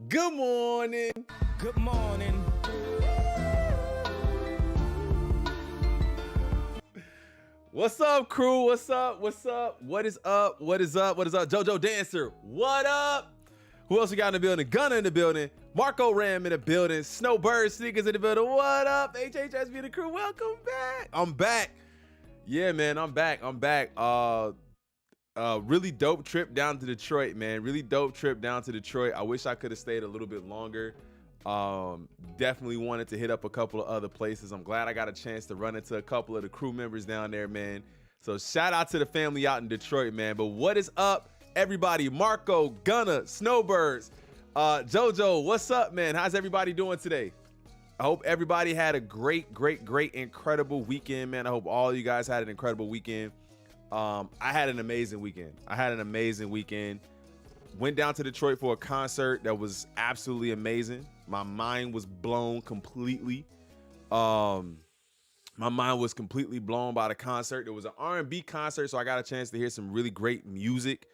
Good morning. Good morning. What's up, crew? What's up? What's up? What is up? What is up? What is up? JoJo Dancer, what up? Who else we got in the building? Gunna in the building. Marco Ram in the building. Snowbird Sneakers in the building. What up? HHSB Crew, welcome back. I'm back. Yeah, man, I'm back. Really dope trip down to Detroit, man. Really dope trip down to Detroit. I wish I could have stayed a little bit longer. Definitely wanted to hit up a couple of other places. I'm glad I got a chance to run into a couple of the crew members down there, man. So shout out to the family out in Detroit, man. But what is up, everybody? Marco, Gunna, Snowbirds, JoJo, what's up, man? How's everybody doing today? I hope everybody had a great, incredible weekend, man. I hope all you guys had an incredible weekend. I had an amazing weekend. Went down to Detroit for a concert that was absolutely amazing. My mind was blown completely. My mind was completely blown by the concert. It was an R&B concert, so I got a chance to hear some really great music,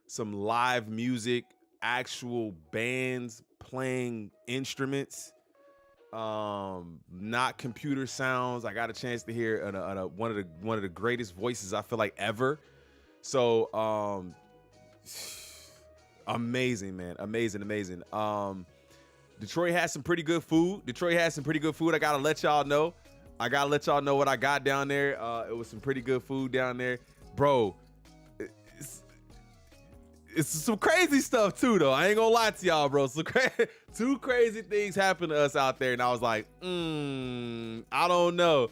some live music, actual bands playing instruments, not computer sounds. I got a chance to hear one of the greatest voices I feel like ever. So amazing, man. Amazing. Detroit has some pretty good food. I gotta let y'all know. What I got down there. It was some pretty good food down there, bro. It's some crazy stuff too, though. I ain't gonna lie to y'all, bro. Two crazy things happened to us out there, and I was like, I don't know.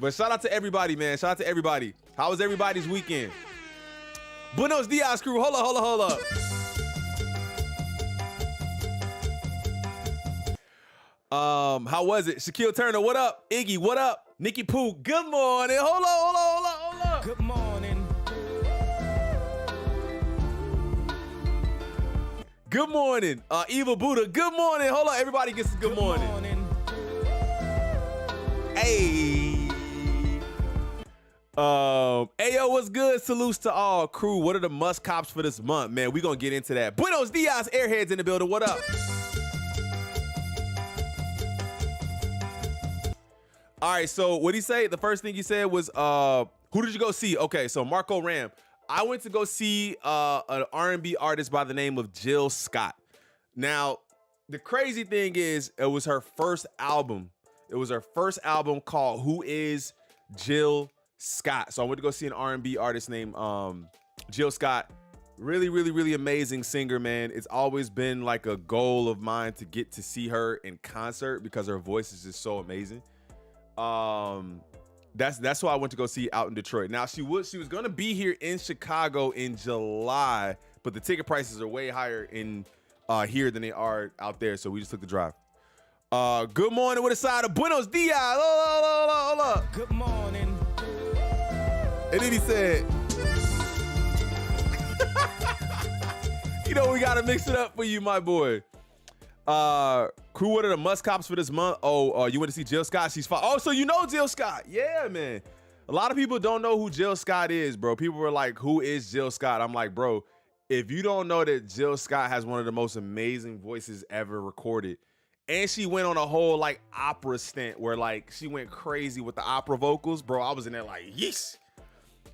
But shout out to everybody, man. Shout out to everybody. How was everybody's weekend? Buenos dias, crew. Hold up. How was it? Shaquille Turner, what up? Iggy, what up? Nikki Pooh, good morning. Hold up. Good morning. Good morning. Eva Buddha, good morning. Hold on, everybody gets a good morning. Hey. Ayo, what's good? Salutes to all crew. What are the must cops for this month, man? We gonna get into that. Buenos dias, airheads in the building. What up? All right, so what'd he say? The first thing he said was, who did you go see? Okay, so Marco Ram. I went to go see an R&B artist by the name of Jill Scott. Now, the crazy thing is, it was her first album. It was her first album called Who Is Jill Scott? So I went to go see an R&B artist named Jill Scott. Really amazing singer, man. It's always been like a goal of mine to get to see her in concert because her voice is just so amazing. That's why I went to go see out in Detroit. Now she was gonna be here in Chicago in July, but the ticket prices are way higher in here than they are out there, so we just took the drive. Good morning with a side of Buenos dias. Hold up. Good morning. And then he said, you know, we gotta mix it up for you, my boy. Crew, what are the must cops for this month? You went to see Jill Scott? She's fine. Oh, so you know Jill Scott? Yeah, man. A lot of people don't know who Jill Scott is, bro. People were like, who is Jill Scott? I'm like, bro, if you don't know that Jill Scott has one of the most amazing voices ever recorded, and she went on a whole like opera stint where like she went crazy with the opera vocals, bro, I was in there like, yes.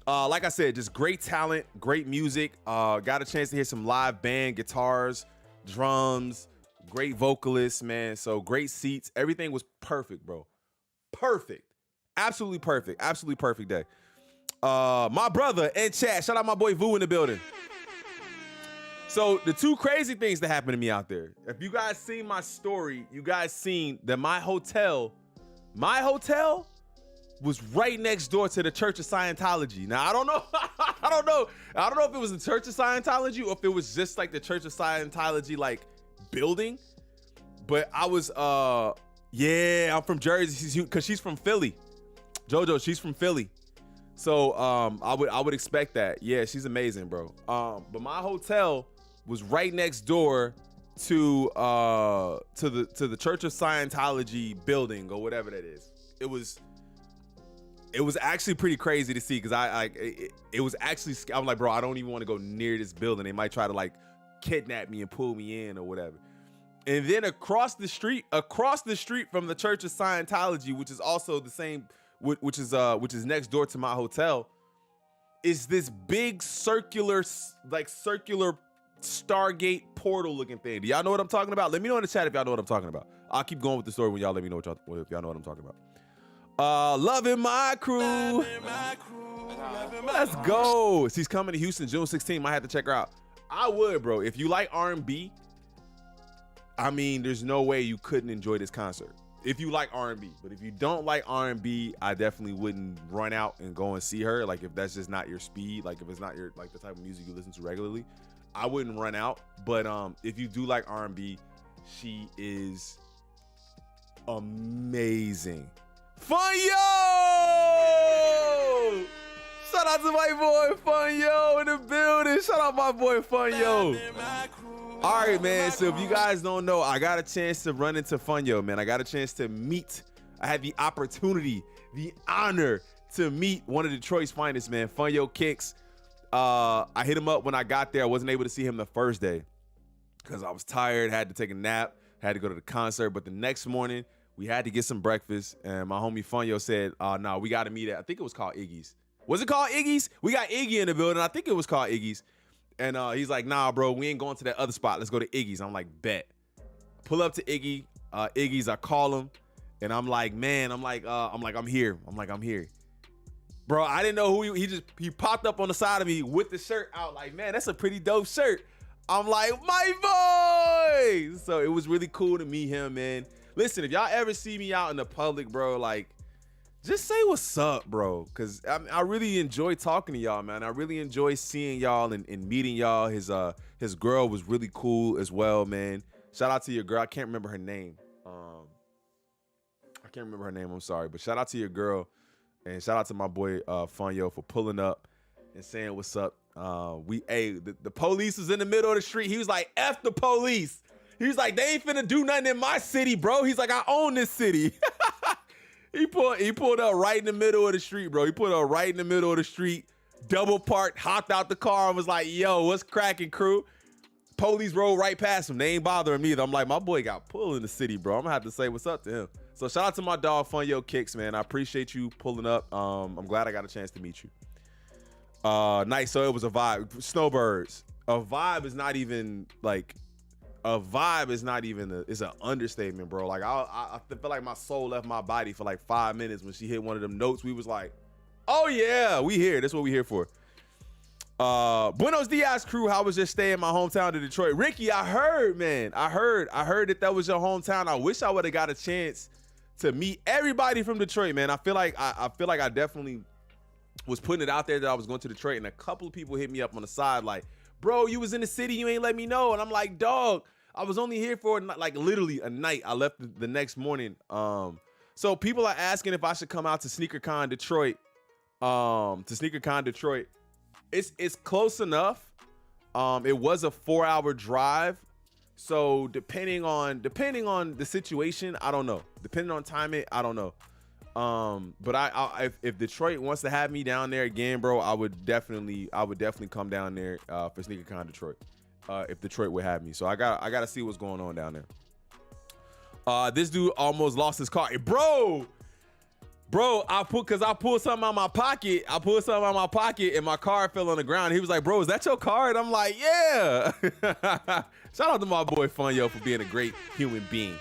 Like I said, just great talent, great music. Got a chance to hear some live band, guitars, drums, great vocalists, man. So great seats. Everything was perfect, bro. Perfect. Absolutely perfect day. My brother in chat. Shout out my boy Vu in the building. So the two crazy things that happened to me out there. If you guys seen my story, you guys seen that my hotel was right next door to the Church of Scientology. Now I don't know. I don't know if it was the Church of Scientology or if it was just like the Church of Scientology like building. But I was I'm from Jersey because she's from Philly. JoJo, she's from Philly. So I would expect that. Yeah, she's amazing, bro. But my hotel was right next door to the Church of Scientology building or whatever that is. It was actually pretty crazy to see because it was actually, I'm like, bro, I don't even want to go near this building. They might try to like kidnap me and pull me in or whatever. And then across the street from the Church of Scientology, which is also the same, which is next door to my hotel, is this big circular Stargate portal looking thing. Do y'all know what I'm talking about? Let me know in the chat if y'all know what I'm talking about. I'll keep going with the story when y'all let me know if y'all know what I'm talking about. Loving my crew. Let's go. She's coming to Houston June 16th. Might have to check her out. I would, bro. If you like R&B, I mean, there's no way you couldn't enjoy this concert. If you like R&B, but if you don't like R&B, I definitely wouldn't run out and go and see her. Like if that's just not your speed, like if it's not your like the type of music you listen to regularly, I wouldn't run out. But if you do like R&B, she is amazing. Funyo! Shout out to my boy Funyo in the building. Shout out my boy Funyo. All right, man. So if you guys don't know, I got a chance to run into Funyo, man. I got a chance to meet. I had the opportunity, the honor to meet one of Detroit's finest, man. Funyo Kicks. I hit him up when I got there. I wasn't able to see him the first day because I was tired, had to take a nap, had to go to the concert. But the next morning, we had to get some breakfast. And my homie Funyo said, no, we got to meet at, I think it was called Iggy's. Was it called Iggy's? We got Iggy in the building. I think it was called Iggy's. And he's like, nah, bro, we ain't going to that other spot. Let's go to Iggy's. I'm like, bet. Pull up to Iggy's. I call him. And I'm like, man, I'm here. I'm here. Bro, I didn't know who he popped up on the side of me with the shirt out. Like, man, that's a pretty dope shirt. I'm like, my boy. So it was really cool to meet him, man. Listen, if y'all ever see me out in the public, bro, like, just say what's up, bro. Cause I really enjoy talking to y'all, man. I really enjoy seeing y'all and meeting y'all. His girl was really cool as well, man. Shout out to your girl. I can't remember her name. I'm sorry, but shout out to your girl. And shout out to my boy Funyo for pulling up and saying what's up. The police was in the middle of the street. He was like, F the police. He was like, they ain't finna do nothing in my city, bro. He's like, I own this city. He pulled up right in the middle of the street, bro. He pulled up right in the middle of the street, double parked, hopped out the car and was like, yo, what's cracking, crew? Police rolled right past him. They ain't bothering me either. I'm like, my boy got pulled in the city, bro. I'm gonna have to say what's up to him. So shout out to my dog Funyo Kicks, man. I appreciate you pulling up. I'm glad I got a chance to meet you. Nice. So it was a vibe. Snowbirds. A vibe is not even it's an understatement, bro. Like I feel like my soul left my body for like 5 minutes when she hit one of them notes. We was like, oh yeah, we here. That's what we here for. Buenos dias, crew. How was your stay in my hometown of Detroit? Ricky, I heard, man. I heard that was your hometown. I wish I would have got a chance to meet everybody from Detroit, man. I feel like I definitely was putting it out there that I was going to Detroit, and a couple of people hit me up on the side like, bro, you was in the city, you ain't let me know. And I'm like, dog, I was only here for like literally a night. I left the next morning. So people are asking if I should come out to SneakerCon Detroit. It's close enough. It was a 4-hour drive. So depending on the situation, I don't know. Depending on timing, I don't know. But if Detroit wants to have me down there again, bro, I would definitely come down there for SneakerCon Detroit. If Detroit would have me. So I gotta see what's going on down there. This dude almost lost his car. Bro, I pulled something out of my pocket. And my car fell on the ground. He was like, bro, is that your car? And I'm like, yeah. Shout out to my boy Funyo for being a great human being.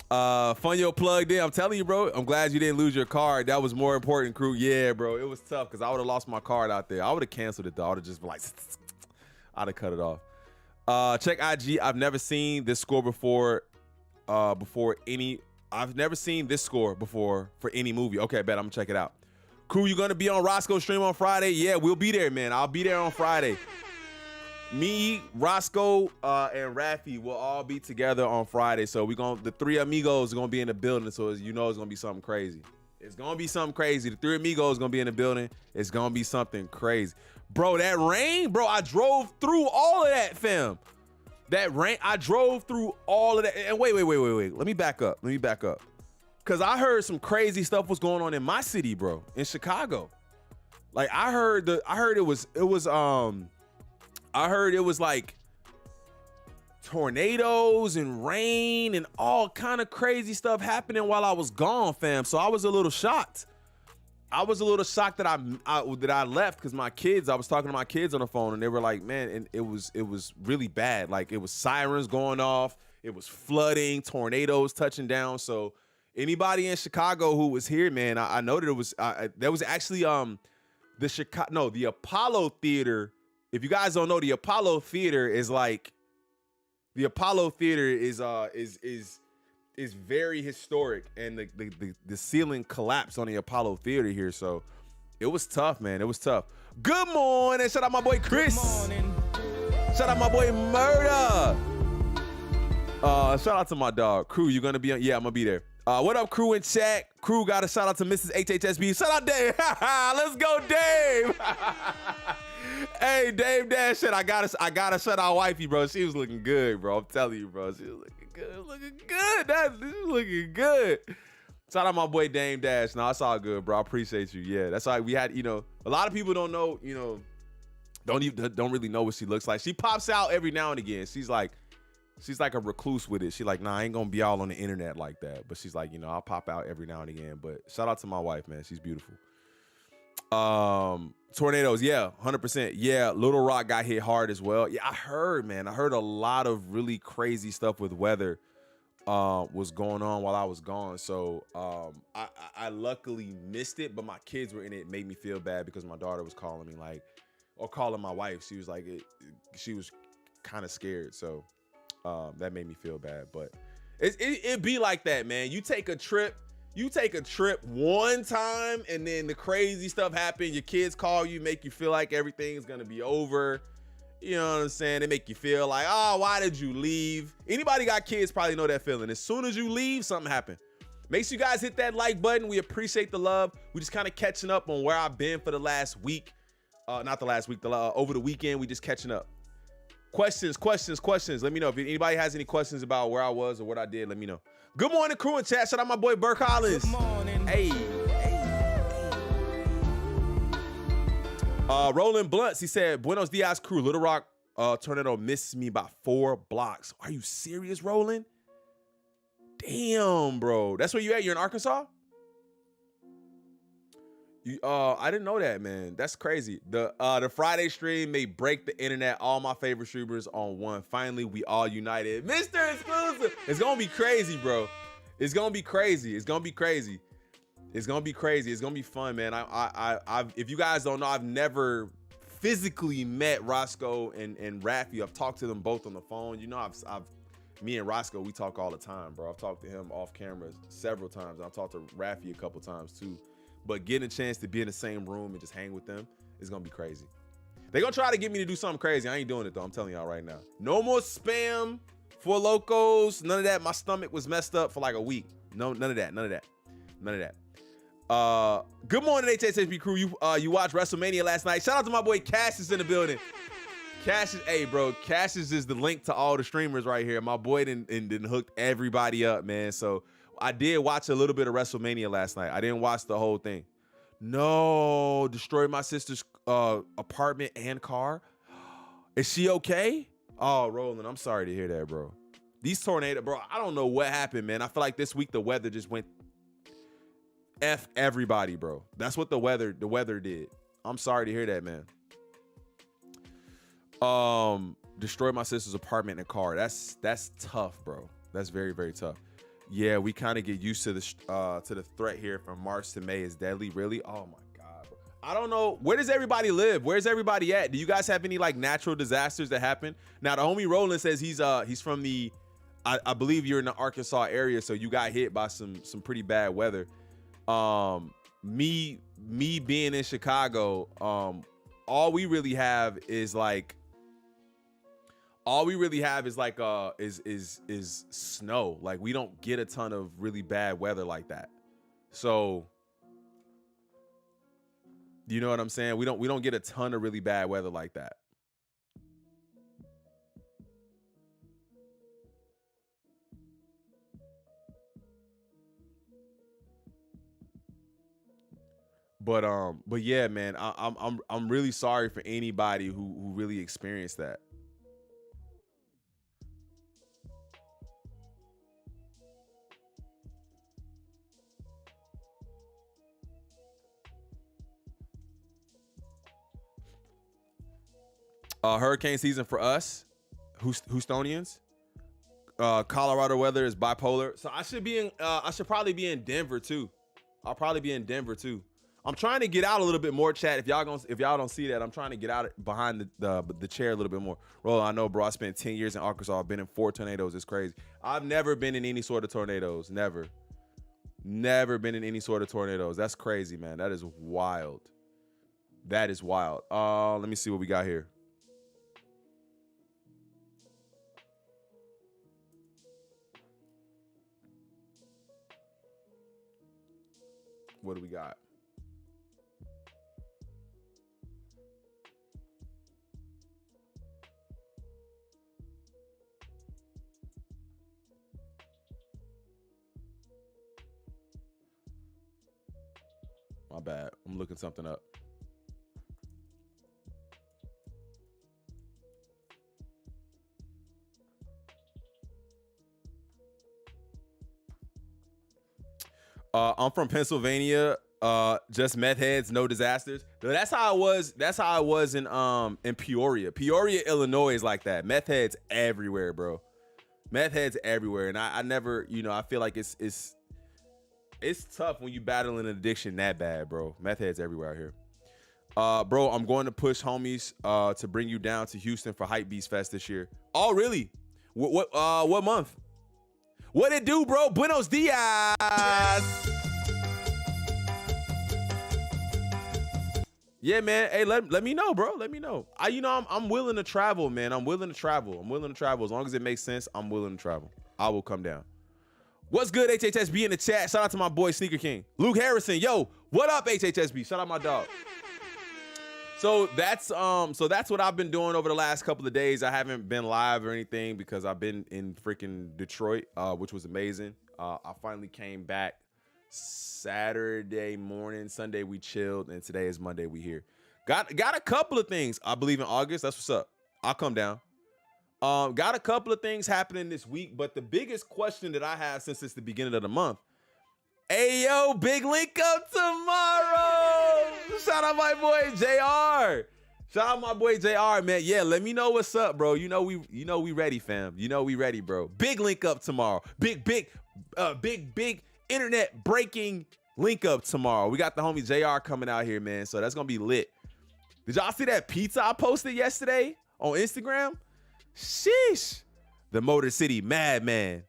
Funyo plugged in. I'm telling you, bro, I'm glad you didn't lose your card. That was more important, crew. Yeah, bro, it was tough because I would have lost my card out there. I would have canceled it, though. I would have just been like, I'd have cut it off. Check IG. I've never seen this score before. I've never seen this score before for any movie. Okay, bet I'm gonna check it out. Crew, you gonna be on Roscoe's stream on Friday? Yeah, we'll be there, man. I'll be there on Friday. Me, Roscoe, and Rafi will all be together on Friday. So the three amigos are gonna be in the building. So it's gonna be something crazy. It's gonna be something crazy. The three amigos gonna be in the building. It's gonna be something crazy. Bro, that rain, bro, I drove through all of that, fam. That rain, I drove through all of that. And wait. Let me back up. Cause I heard some crazy stuff was going on in my city, bro, in Chicago. Like I heard it was like tornadoes and rain and all kind of crazy stuff happening while I was gone, fam. So I was a little shocked. I was a little shocked that I left because I was talking to my kids on the phone and they were like, man, and it was really bad. Like it was sirens going off. It was flooding, tornadoes touching down. So anybody in Chicago who was here, man, I know that it was, there was actually the Apollo Theater. If you guys don't know, the Apollo Theater is very historic, and the ceiling collapsed on the Apollo Theater here, so it was tough, man. It was tough. Good morning. Shout out my boy Chris. Good morning. Shout out my boy Murda. Shout out to my dog Crew. You gonna be on? Yeah, I'm gonna be there. What up, Crew in chat? Crew got a shout out to Mrs. HHSB. Shout out Dave. Let's go, Dave. Hey, Dave Dash said I gotta shout out wifey, bro. She was looking good, bro. I'm telling you, bro. She was looking good. Looking good. This is looking good. Shout out my boy Dame Dash. No, it's all good, bro. I appreciate you. Yeah, that's why we had, a lot of people don't know, don't really know what she looks like. She pops out every now and again. She's like a recluse with it. She like, nah, I ain't gonna be all on the internet like that. But she's like, I'll pop out every now and again. But shout out to my wife, man. She's beautiful. Tornadoes, yeah, 100%. Yeah, Little Rock got hit hard as well. Yeah, I heard, man. I heard a lot of really crazy stuff with weather was going on while I was gone. So I luckily missed it, but my kids were in it. It made me feel bad because my daughter was calling me or calling my wife. She was like, she was kind of scared. So that made me feel bad. But it be like that, man. You take a trip one time and then the crazy stuff happen. Your kids call you, make you feel like everything's gonna be over. You know what I'm saying? They make you feel like, oh, why did you leave? Anybody got kids probably know that feeling. As soon as you leave, something happened. Make sure you guys hit that like button. We appreciate the love. We just kind of catching up on where I've been for the last week. Not the last week, over the weekend. We just catching up. Questions. Let me know. If anybody has any questions about where I was or what I did, let me know. Good morning, Crew and chat. Shout out my boy Burke Collins. Good morning. Hey. Roland Blunts, he said, Buenos dias, Crew. Little Rock tornado missed me by 4 blocks. Are you serious, Roland? Damn, bro. That's where you at? You're in Arkansas? I didn't know that, man. That's crazy. The Friday stream may break the internet. All my favorite streamers on one. Finally, we all united. Mr. Exclusive. It's gonna be crazy, bro. It's gonna be crazy. It's gonna be crazy. It's gonna be crazy. It's gonna be fun, man. If you guys don't know, I've never physically met Roscoe and Rafi. I've talked to them both on the phone. Me and Roscoe, we talk all the time, bro. I've talked to him off camera several times. I've talked to Rafi a couple times too. But getting a chance to be in the same room and just hang with them is gonna be crazy. They're gonna try to get me to do something crazy. I ain't doing it though. I'm telling y'all right now. No more spam, for locos, none of that. My stomach was messed up for like a week. No, none of that. Good morning, HHSB Crew. You watched WrestleMania last night. Shout out to my boy Cassius in the building. Cassius is the link to all the streamers right here. My boy didn't hooked everybody up, man. So I did watch a little bit of WrestleMania last night. I didn't watch the whole thing. No, destroyed my sister's apartment and car. Is she okay? Oh, Roland, I'm sorry to hear that, bro. These tornadoes, bro, I don't know what happened, man. I feel like this week the weather just went F everybody, bro. That's what the weather did. I'm sorry to hear that, man. Destroyed my sister's apartment and car. That's tough, bro. That's very, very tough. Yeah, we kind of get used to the threat here from March to May is deadly. Really? Oh my God, bro. I don't know. Where does everybody live? Where's everybody at? Do you guys have any like natural disasters that happen? Now the homie Roland says he's from the, I believe you're in the Arkansas area, so you got hit by some pretty bad weather. Me being in Chicago, all we really have is snow. Like we don't get a ton of really bad weather like that. So you know what I'm saying? We don't get a ton of really bad weather like that. But yeah, man, I'm really sorry for anybody who really experienced that. Hurricane season for us, Houstonians. Colorado weather is bipolar, so I should probably be in Denver too. I'll probably be in Denver too. I'm trying to get out a little bit more, chat. If y'all don't see that, I'm trying to get out behind the chair a little bit more. Roll, I know, bro. I spent 10 years in Arkansas. I've been in 4 tornadoes. It's crazy. I've never been in any sort of tornadoes. Never been in any sort of tornadoes. That's crazy, man. That is wild. That is wild. Let me see what we got here. What do we got? My bad. I'm looking something up. I'm from Pennsylvania. Just meth heads, no disasters. That's how I was. That's how I was in Peoria. Peoria, Illinois is like that. Meth heads everywhere, bro. Meth heads everywhere. And I never, I feel like it's tough when you battle an addiction that bad, bro. Meth heads everywhere out here. Bro, I'm going to push homies to bring you down to Houston for Hype Beast Fest this year. Oh, really? What month? What it do, bro? Buenos dias. Yeah, man. Hey, let me know, bro. Let me know. I'm willing to travel, man. I'm willing to travel. As long as it makes sense, I'm willing to travel. I will come down. What's good, HHSB in the chat? Shout out to my boy Sneaker King. Luke Harrison. Yo, what up, HHSB? Shout out my dog. So that's what I've been doing over the last couple of days. I haven't been live or anything because I've been in freaking Detroit, which was amazing. I finally came back Saturday morning. Sunday we chilled, and today is Monday. We here. Got a couple of things. I believe in August. That's what's up. I'll come down. Got a couple of things happening this week, but the biggest question that I have since it's the beginning of the month. Hey, yo, big link up tomorrow. Shout out my boy JR. Shout out my boy JR, man. Yeah, let me know what's up, bro. We ready, fam. We ready, bro. Big link up tomorrow. Big internet breaking link up tomorrow. We got the homie JR coming out here, man. So that's gonna be lit. Did y'all see that pizza I posted yesterday on Instagram? Sheesh. The Motor City Madman.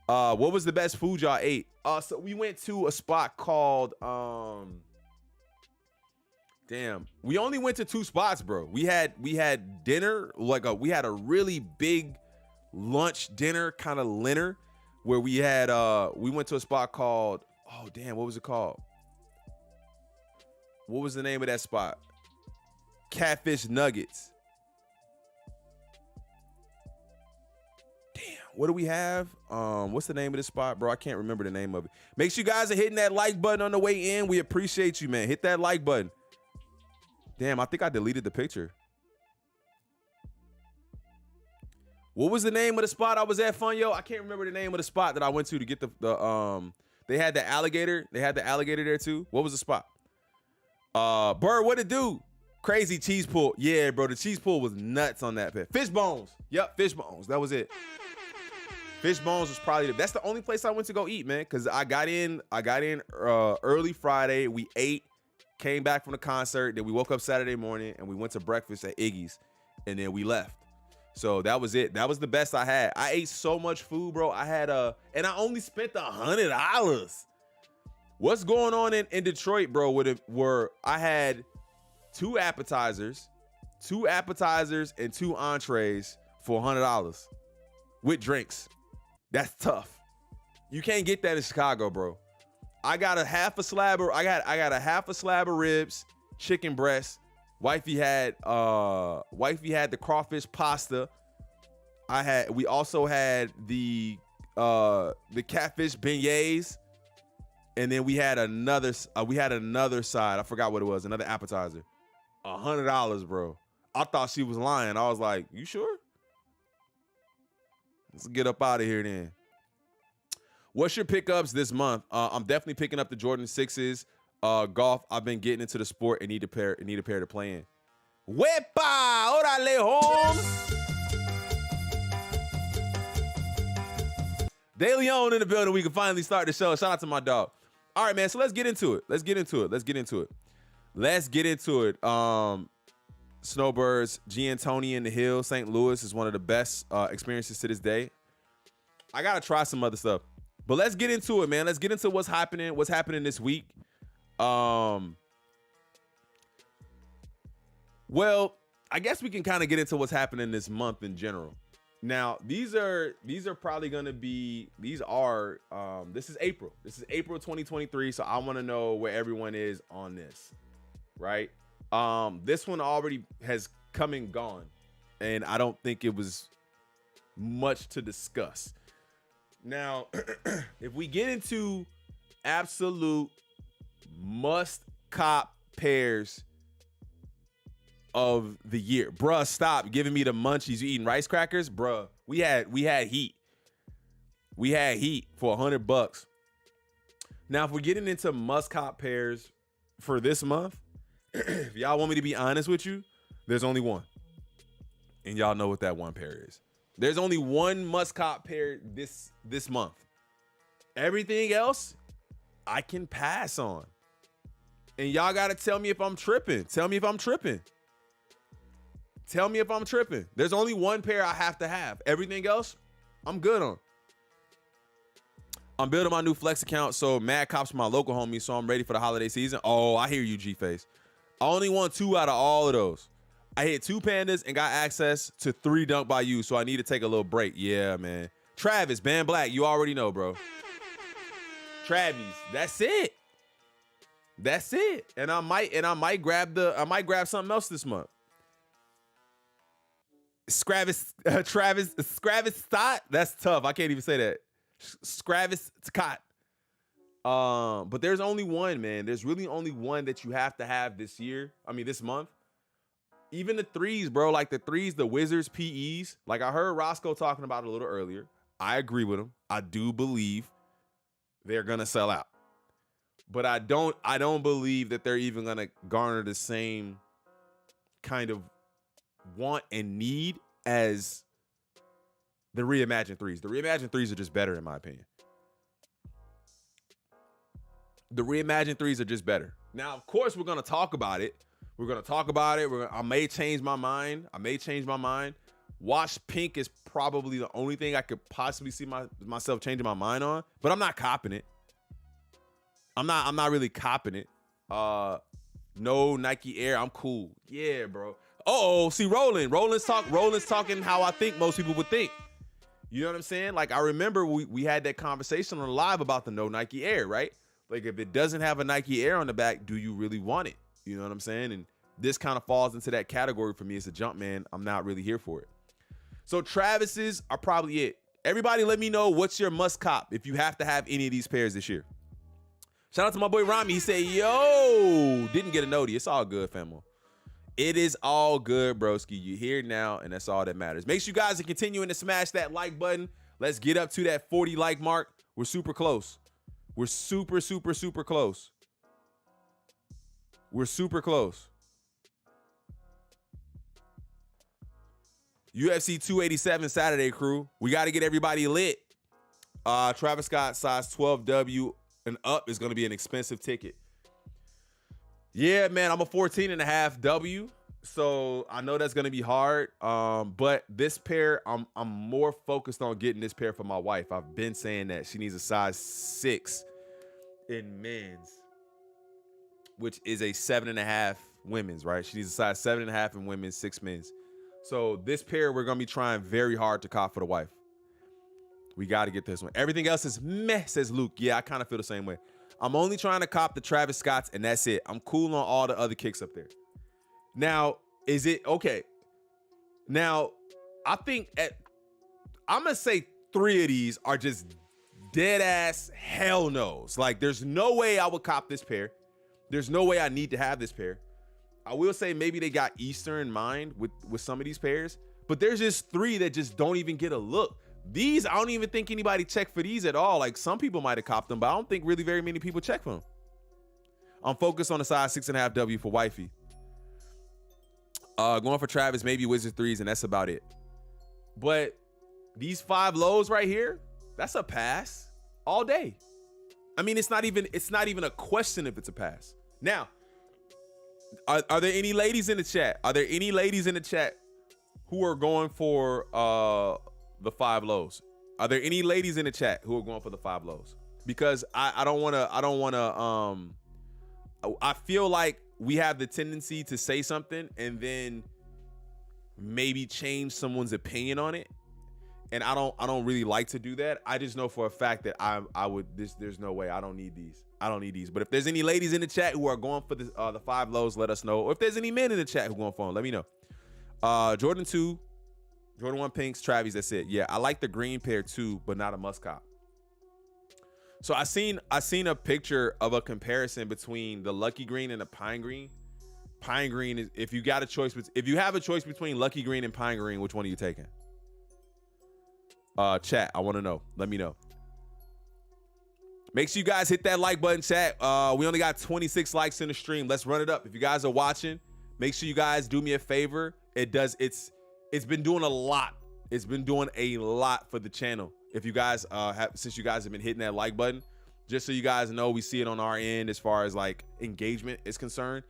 What was the best food y'all ate? So we went to a spot called we only went to 2 spots, bro. We had dinner, we had a really big lunch dinner kind of dinner where we went to a spot called, what was it called? What was the name of that spot? Catfish Nuggets. What do we have? What's the name of this spot, bro? I can't remember the name of it. Make sure you guys are hitting that like button on the way in. We appreciate you, man. Hit that like button. Damn, I think I deleted the picture. What was the name of the spot I was at, Funyo? I can't remember the name of the spot that I went to get the they had the alligator. They had the alligator there too. What was the spot? Bird, what it do? Crazy cheese pool. Yeah, bro, the cheese pool was nuts on that pit. Fish bones. Yep, fish bones. That was it. Fish bones was probably that's the only place I went to go eat, man. Cause I got in early Friday. We ate, came back from the concert. Then we woke up Saturday morning and we went to breakfast at Iggy's, and then we left. So that was it. That was the best I had. I ate so much food, bro. and I only spent $100. What's going on in Detroit, bro? Where I had 2 appetizers, and 2 entrees for $100 with drinks. That's tough. You can't get that in Chicago, bro. I got a half a slab of ribs, chicken breast. Wifey had the crawfish pasta. We also had the catfish beignets, and then we had another side. I forgot what it was, another appetizer. $100, bro. I thought she was lying. I was like, you sure? Let's get up out of here then. What's your pickups this month? I'm definitely picking up the Jordan 6s. Golf, I've been getting into the sport and need a pair to play in. Wepa! Orale, Holmes! De Leon in the building. We can finally start the show. Shout out to my dog. All right, man. So let's get into it. Snowbirds, G. Antoni in the Hill, St. Louis is one of the best experiences to this day. I gotta try some other stuff, but let's get into it, man. Let's get into what's happening this week. Well, I guess we can kind of get into what's happening this month in general. Now, these are probably gonna be this is April. This is April 2023. So I want to know where everyone is on this, right? This one already has come and gone, and I don't think it was much to discuss. Now, if we get into absolute must cop pairs of the year, bruh, stop giving me the munchies. You eating rice crackers, bruh? We had heat. We had heat for $100. Now, if we're getting into must cop pairs for this month, if y'all want me to be honest with you, there's only one, and y'all know what that one pair is. There's only one must cop pair this month. Everything else, I can pass on. And y'all gotta tell me if I'm tripping. Tell me if I'm tripping. There's only one pair I have to have. Everything else, I'm good on. I'm building my new Flex account, so mad cops for my local homies, so I'm ready for the holiday season. Oh, I hear you, G-Face. I only want 2 out of all of those. I hit 2 pandas and got access to 3 dunk by you, so I need to take a little break. Yeah, man. Travis, Band Black, you already know, bro. Travis, that's it. And I might grab something else this month. Travis Stott. That's tough. I can't even say that. Travis Scott. But there's only one, man. There's really only one that you have to have this year. I mean, this month. Even the threes, bro. Like the threes, the Wizards PEs. Like I heard Roscoe talking about it a little earlier. I agree with him. I do believe they're gonna sell out. But I don't believe that they're even gonna garner the same kind of want and need as the reimagined threes. The reimagined threes are just better, in my opinion. The reimagined threes are just better. Now, of course, we're gonna talk about it. I may change my mind. Wash pink is probably the only thing I could possibly see myself changing my mind on, but I'm not copping it. I'm not really copping it. No Nike Air. I'm cool. Yeah, bro. See, Roland's talking how I think most people would think. You know what I'm saying? Like, I remember we had that conversation on live about the no Nike Air, right? Like, if it doesn't have a Nike Air on the back, do you really want it? You know what I'm saying? And this kind of falls into that category for me as a jump man. I'm not really here for it. So Travis's are probably it. Everybody let me know what's your must cop if you have to have any of these pairs this year. Shout out to my boy Rami. He said, yo, didn't get a noti. It's all good, famo. It is all good, broski. You're here now, and that's all that matters. Make sure you guys are continuing to smash that like button. Let's get up to that 40 like mark. We're super close. We're super, super, super close. We're super close. UFC 287 Saturday, crew. We got to get everybody lit. Travis Scott, size 12W and up is going to be an expensive ticket. Yeah, man, I'm a 14.5 W, so I know that's going to be hard. But this pair, I'm more focused on getting this pair for my wife. I've been saying that she needs a size 6 in men's, which is a 7.5 women's, right? She needs a size 7.5 in women's, 6 men's. So this pair, we're going to be trying very hard to cop for the wife. We got to get this one. Everything else is meh, says Luke. Yeah, I kind of feel the same way. I'm only trying to cop the Travis Scotts, and that's it. I'm cool on all the other kicks up there. Now, is it okay? Now, I think I'm going to say 3 of these are just dead ass hell no's. Like, there's no way I would cop this pair. There's no way I need to have this pair. I will say maybe they got Easter in mind with some of these pairs, but there's just 3 that just don't even get a look. These, I don't even think anybody checked for these at all. Like, some people might have copped them, but I don't think really very many people check for them. I'm focused on the size 6.5 W for wifey. Going for Travis, maybe Wizard 3s, and that's about it. But these 5 lows right here, that's a pass all day. I mean, it's not even a question if it's a pass. Now, are there any ladies in the chat? Are there any ladies in the chat who are going for the 5 lows? Are there any ladies in the chat who are going for the 5 lows? Because I feel like we have the tendency to say something and then maybe change someone's opinion on it. And I don't really like to do that. I just know for a fact that there's no way. I don't need these. But if there's any ladies in the chat who are going for the 5 lows, let us know. Or if there's any men in the chat who are going for them, let me know. Jordan 2, Jordan 1 pinks, Travis, that's it. Yeah, I like the green pair too, but not a must cop. So I seen a picture of a comparison between the Lucky Green and the Pine Green. Pine Green is, if you have a choice between Lucky Green and Pine Green, which one are you taking? Chat, I want to know. Let me know. Make sure you guys hit that like button, chat. We only got 26 likes in the stream. Let's run it up. If you guys are watching, make sure you guys do me a favor. It's been doing a lot. It's been doing a lot for the channel. If you guys since you guys have been hitting that like button, just so you guys know, we see it on our end as far as like engagement is concerned.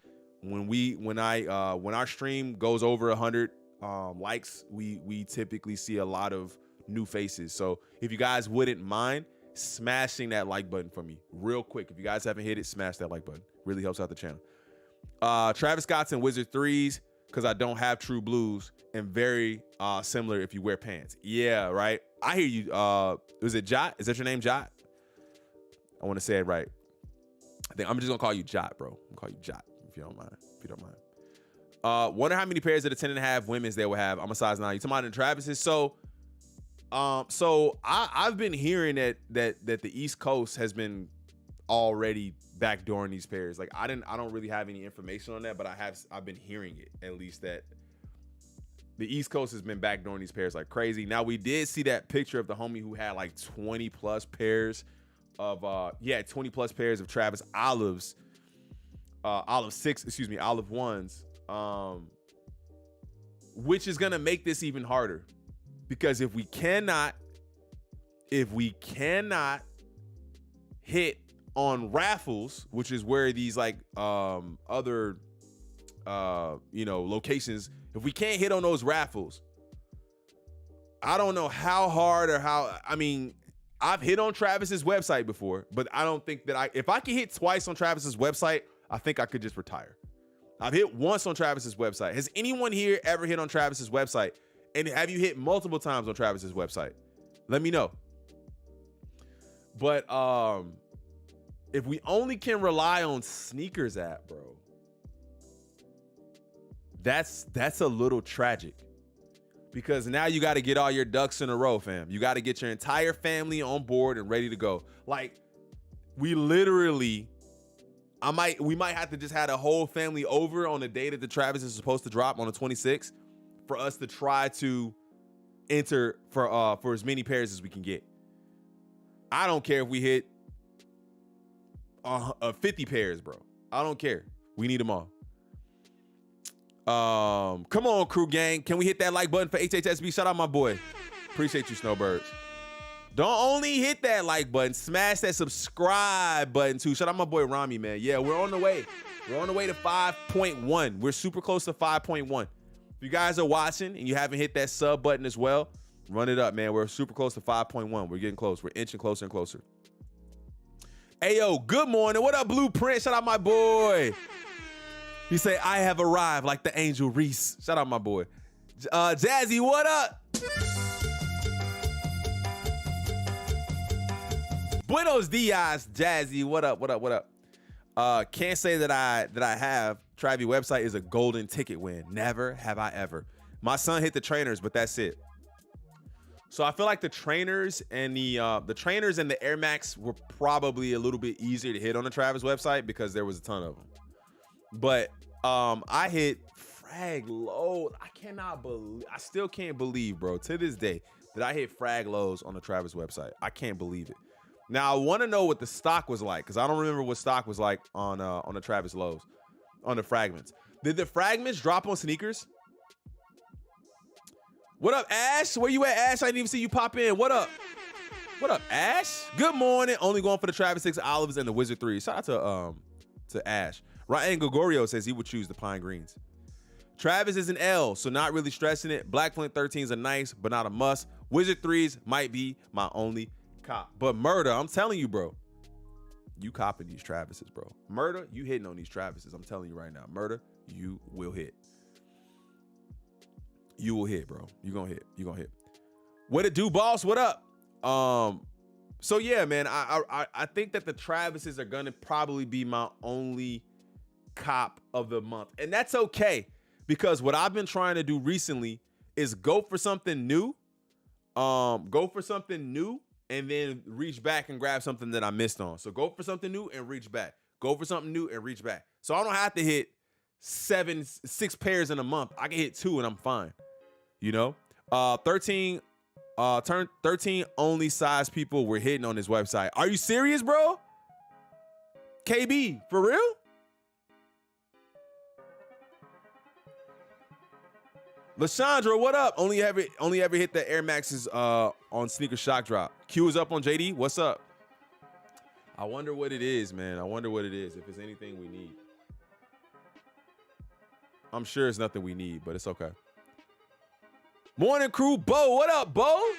When our stream goes over 100 likes, we typically see a lot of new faces. So if you guys wouldn't mind smashing that like button for me real quick. If you guys haven't hit it, smash that like button. Really helps out the channel. Travis Scott's and Wizard 3s because I don't have true blues, and very similar if you wear pants. Yeah, right. I hear you. Was it Jot? Is that your name, Jot? I want to say it right. I think I'm just gonna call you Jot, bro. I'm gonna call you Jot if you don't mind. Wonder how many pairs of the 10.5 women's they will have. I'm a size 9. You talking about the Travis's? So I've been hearing that the East Coast has been already backdooring these pairs. Like I don't really have any information on that, but I've been hearing it at least that the East Coast has been backdooring these pairs like crazy. Now we did see that picture of the homie who had like 20 plus pairs of 20 plus pairs of Travis Olives, Olive 1s, which is gonna make this even harder. Because if we cannot hit on raffles, which is where these like other locations, if we can't hit on those raffles, I don't know how hard or how. I mean, I've hit on Travis's website before, but I don't think that if I can hit twice on Travis's website, I think I could just retire. I've hit once on Travis's website. Has anyone here ever hit on Travis's website? And have you hit multiple times on Travis's website? Let me know. But if we only can rely on Sneakers app, bro, that's a little tragic. Because now you got to get all your ducks in a row, fam. You got to get your entire family on board and ready to go. Like, we literally, we might have to just have a whole family over on the day that the Travis is supposed to drop on the 26th. For us to try to enter for as many pairs as we can get. I don't care if we hit 50 pairs, bro. I don't care. We need them all. Come on, crew gang. Can we hit that like button for HHSB? Shout out my boy. Appreciate you, Snowbirds. Don't only hit that like button, smash that subscribe button too. Shout out my boy Rami, man. Yeah, we're on the way. We're on the way to 5.1. We're super close to 5.1. If you guys are watching and you haven't hit that sub button as well, run it up, man. We're super close to 5.1. We're getting close. We're inching closer and closer. Ayo, good morning. What up, Blueprint? Shout out my boy. He say, I have arrived like the angel Reese. Shout out my boy. Jazzy, what up? Buenos dias, Jazzy. What up, what up, what up? Can't say that I have. Travi website is a golden ticket win. Never have I ever. My son hit the trainers, but that's it. So I feel like the trainers and the Air Max were probably a little bit easier to hit on the Travis website because there was a ton of them. But I hit frag low. I still can't believe, bro, to this day that I hit frag lows on the Travis website. I can't believe it. Now I want to know what the stock was like because I don't remember what stock was like on the Travis lows, on the fragments. Did the fragments drop on sneakers? What up, Ash? Where you at, Ash? I didn't even see you pop in. What up? What up, Ash? Good morning. Only going for the Travis 6 Olives and the Wizard 3. Shout out to Ash. Ryan Gregorio says he would choose the Pine Greens. Travis is an L, so not really stressing it. Black Flint 13s are nice, but not a must. Wizard 3s might be my only cop. But Murder, I'm telling you, bro. You copping these Travises, bro. Murder, you hitting on these Travises. I'm telling you right now. Murder, you will hit. You will hit, bro. You gonna hit. You gonna hit. What it do, boss? What up? So yeah, man, I think that the Travises are gonna probably be my only cop of the month. And that's okay, because what I've been trying to do recently is go for something new. Go for something new and then reach back and grab something that I missed on. So go for something new and reach back. Go for something new and reach back. So I don't have to hit 6 pairs in a month. I can hit 2 and I'm fine. You know? 13 only size people were hitting on this website. Are you serious, bro? KB, for real? Lashandra, what up? Only ever hit the Air Maxes on Sneaker Shock Drop. Q is up on JD. What's up? I wonder what it is, man. I wonder what it is. If it's anything we need. I'm sure it's nothing we need, but it's okay. Morning crew, Bo. What up, Bo?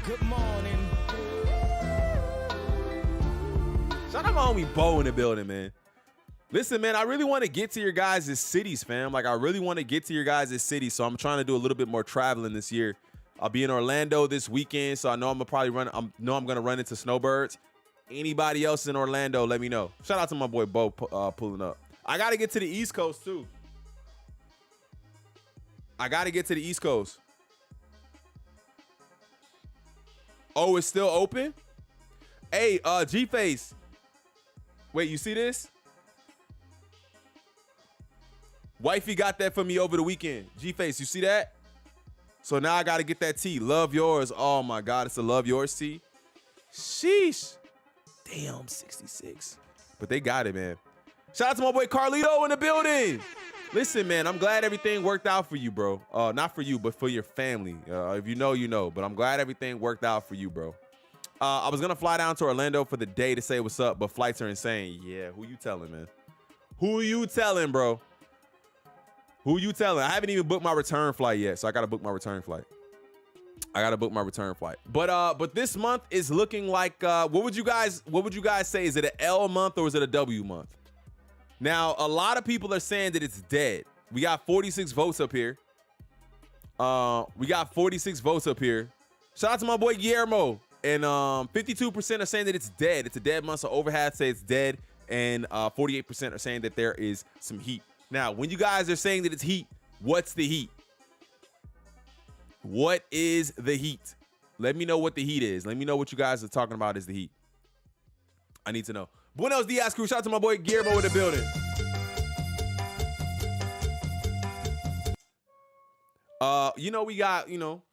Good morning. Shout out my homie Bo in the building, man. Listen, man, I really want to get to your guys' cities, fam. Like, I really want to get to your guys' cities, so I'm trying to do a little bit more traveling this year. I'll be in Orlando this weekend, so I know I'm gonna run into snowbirds. Anybody else in Orlando, let me know. Shout out to my boy Bo pulling up. I gotta get to the East Coast too. I gotta get to the East Coast. Oh, it's still open? Hey, G-Face. Wait, you see this? Wifey got that for me over the weekend. G-Face, you see that? So now I got to get that tee. Love yours. Oh, my God. It's a love yours tee. Sheesh. Damn, 66. But they got it, man. Shout out to my boy Carlito in the building. Listen, man, I'm glad everything worked out for you, bro. Not for you, but for your family. If you know, you know. But I'm glad everything worked out for you, bro. I was going to fly down to Orlando for the day to say what's up, but flights are insane. Yeah, who you telling, man? Who you telling, bro? Who you telling? I haven't even booked my return flight yet, so I got to book my return flight. But this month is looking like what would you guys say? Is it an L month or is it a W month? Now, a lot of people are saying that it's dead. We got 46 votes up here. Shout out to my boy Guillermo. And 52% are saying that it's dead. It's a dead month, so over half say it's dead. And 48% are saying that there is some heat. Now, when you guys are saying that it's heat, what's the heat? What is the heat? Let me know what the heat is. Let me know what you guys are talking about is the heat. I need to know. Buenos dias, crew. Shout out to my boy Guillermo in the building.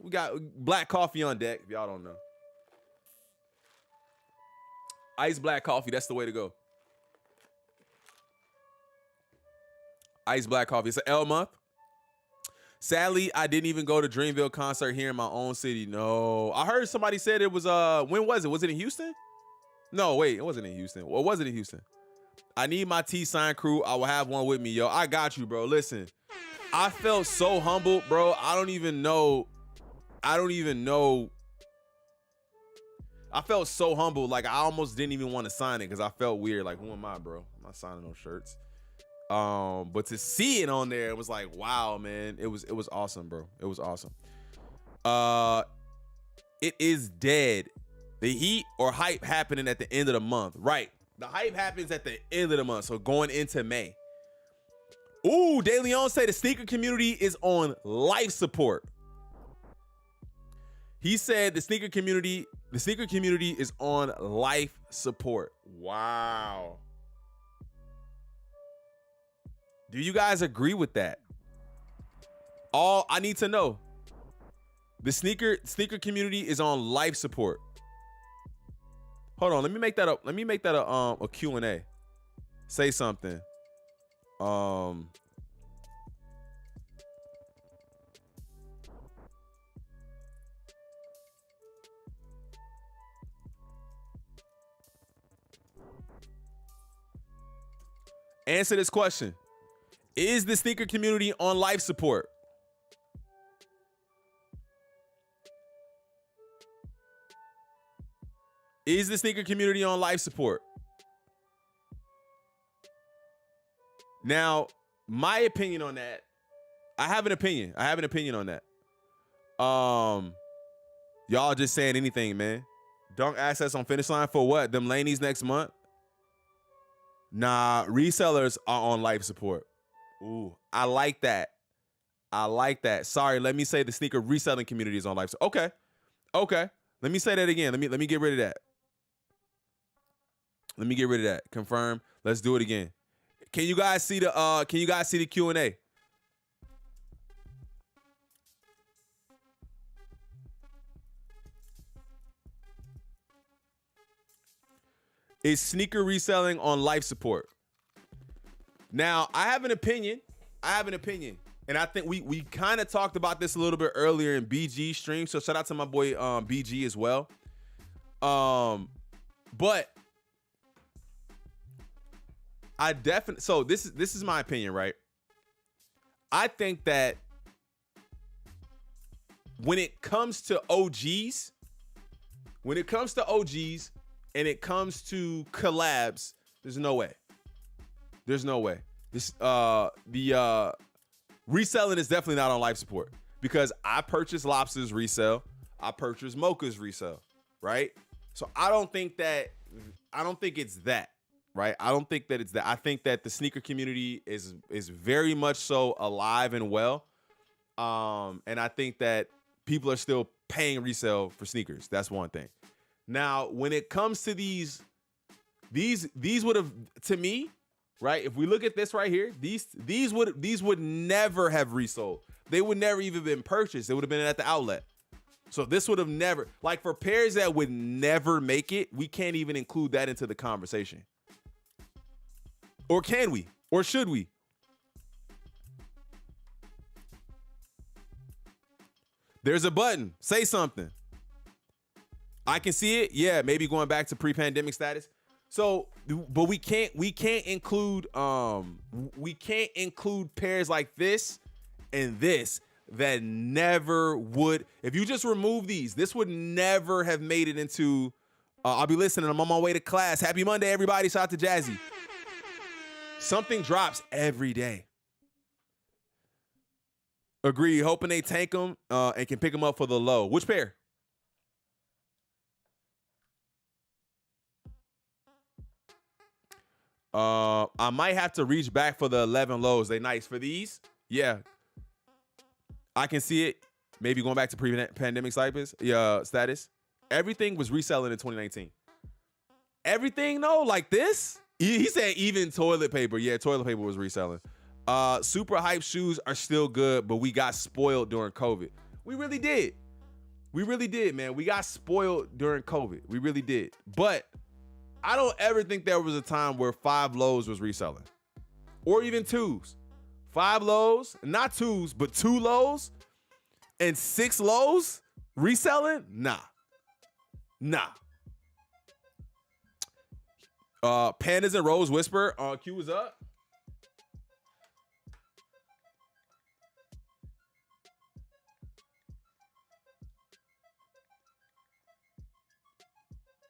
We got black coffee on deck, if y'all don't know. Ice black coffee, that's the way to go. Ice black coffee. It's an L month. Sadly, I didn't even go to Dreamville concert here in my own city. No. I heard somebody said it was when was it? Was it in Houston? No, wait, it wasn't in Houston. Well, was it in Houston? I need my T-sign crew. I will have one with me, yo. I got you, bro. Listen. I felt so humbled, bro. I don't even know. I felt so humbled. Like, I almost didn't even want to sign it because I felt weird. Like, who am I, bro? I'm not signing no shirts. But to see it on there, it was like, wow, man. It was awesome, bro. It was awesome. It is dead. The heat or hype happening at the end of the month. Right. The hype happens at the end of the month. So going into May. Ooh, De Leon say the sneaker community is on life support. He said the sneaker community is on life support. Wow. Do you guys agree with that? All I need to know. The sneaker community is on life support. Hold on, let me make that a Q&A. Say something. Answer this question. Is the sneaker community on life support? Is the sneaker community on life support? Now, my opinion on that, I have an opinion. On that. Y'all just saying anything, man. Dunk access on Finish Line for what? Them lanies next month? Nah, resellers are on life support. Ooh, I like that. Sorry, let me say the sneaker reselling community is on life support. Okay. Let me say that again. Let me get rid of that. Confirm. Let's do it again. Can you guys see the Q&A? Is sneaker reselling on life support? Now, I have an opinion. And I think we kind of talked about this a little bit earlier in BG stream. So shout out to my boy BG as well. But I definitely, so this is my opinion, right? I think that when it comes to OGs and it comes to collabs, there's no way. This the reselling is definitely not on life support because I purchased Lobster's resale, I purchased Mocha's resale, right? So I don't think it's that. Right, I don't think that it's that. I think that the sneaker community is very much so alive and well, and I think that people are still paying resale for sneakers. That's one thing. Now, when it comes to these would have, to me, right? If we look at this right here, these would never have resold. They would never even been purchased. They would have been at the outlet. So this would have never, like for pairs that would never make it, we can't even include that into the conversation. Or can we? Or should we? There's a button. Say something. I can see it. Yeah, maybe going back to pre-pandemic status. So, but we can't include pairs like this and this that never would. If you just remove these, this would never have made it into. I'll be listening. I'm on my way to class. Happy Monday, everybody. Shout out to Jazzy. Something drops every day. Agree. Hoping they tank them and can pick them up for the low. Which pair? I might have to reach back for the 11 lows. They nice for these. Yeah. I can see it. Maybe going back to pre-pandemic status. Everything was reselling in 2019. Everything, no, like this. He said even toilet paper. Yeah, toilet paper was reselling. Super hype shoes are still good, but we got spoiled during COVID. We really did. Man. We got spoiled during COVID. We really did. But I don't ever think there was a time where 5 lows was reselling. Or even 2s. 5 lows, not 2s, but 2 lows and 6 lows reselling? Nah. Pandas and Rose Whisper. Q is up.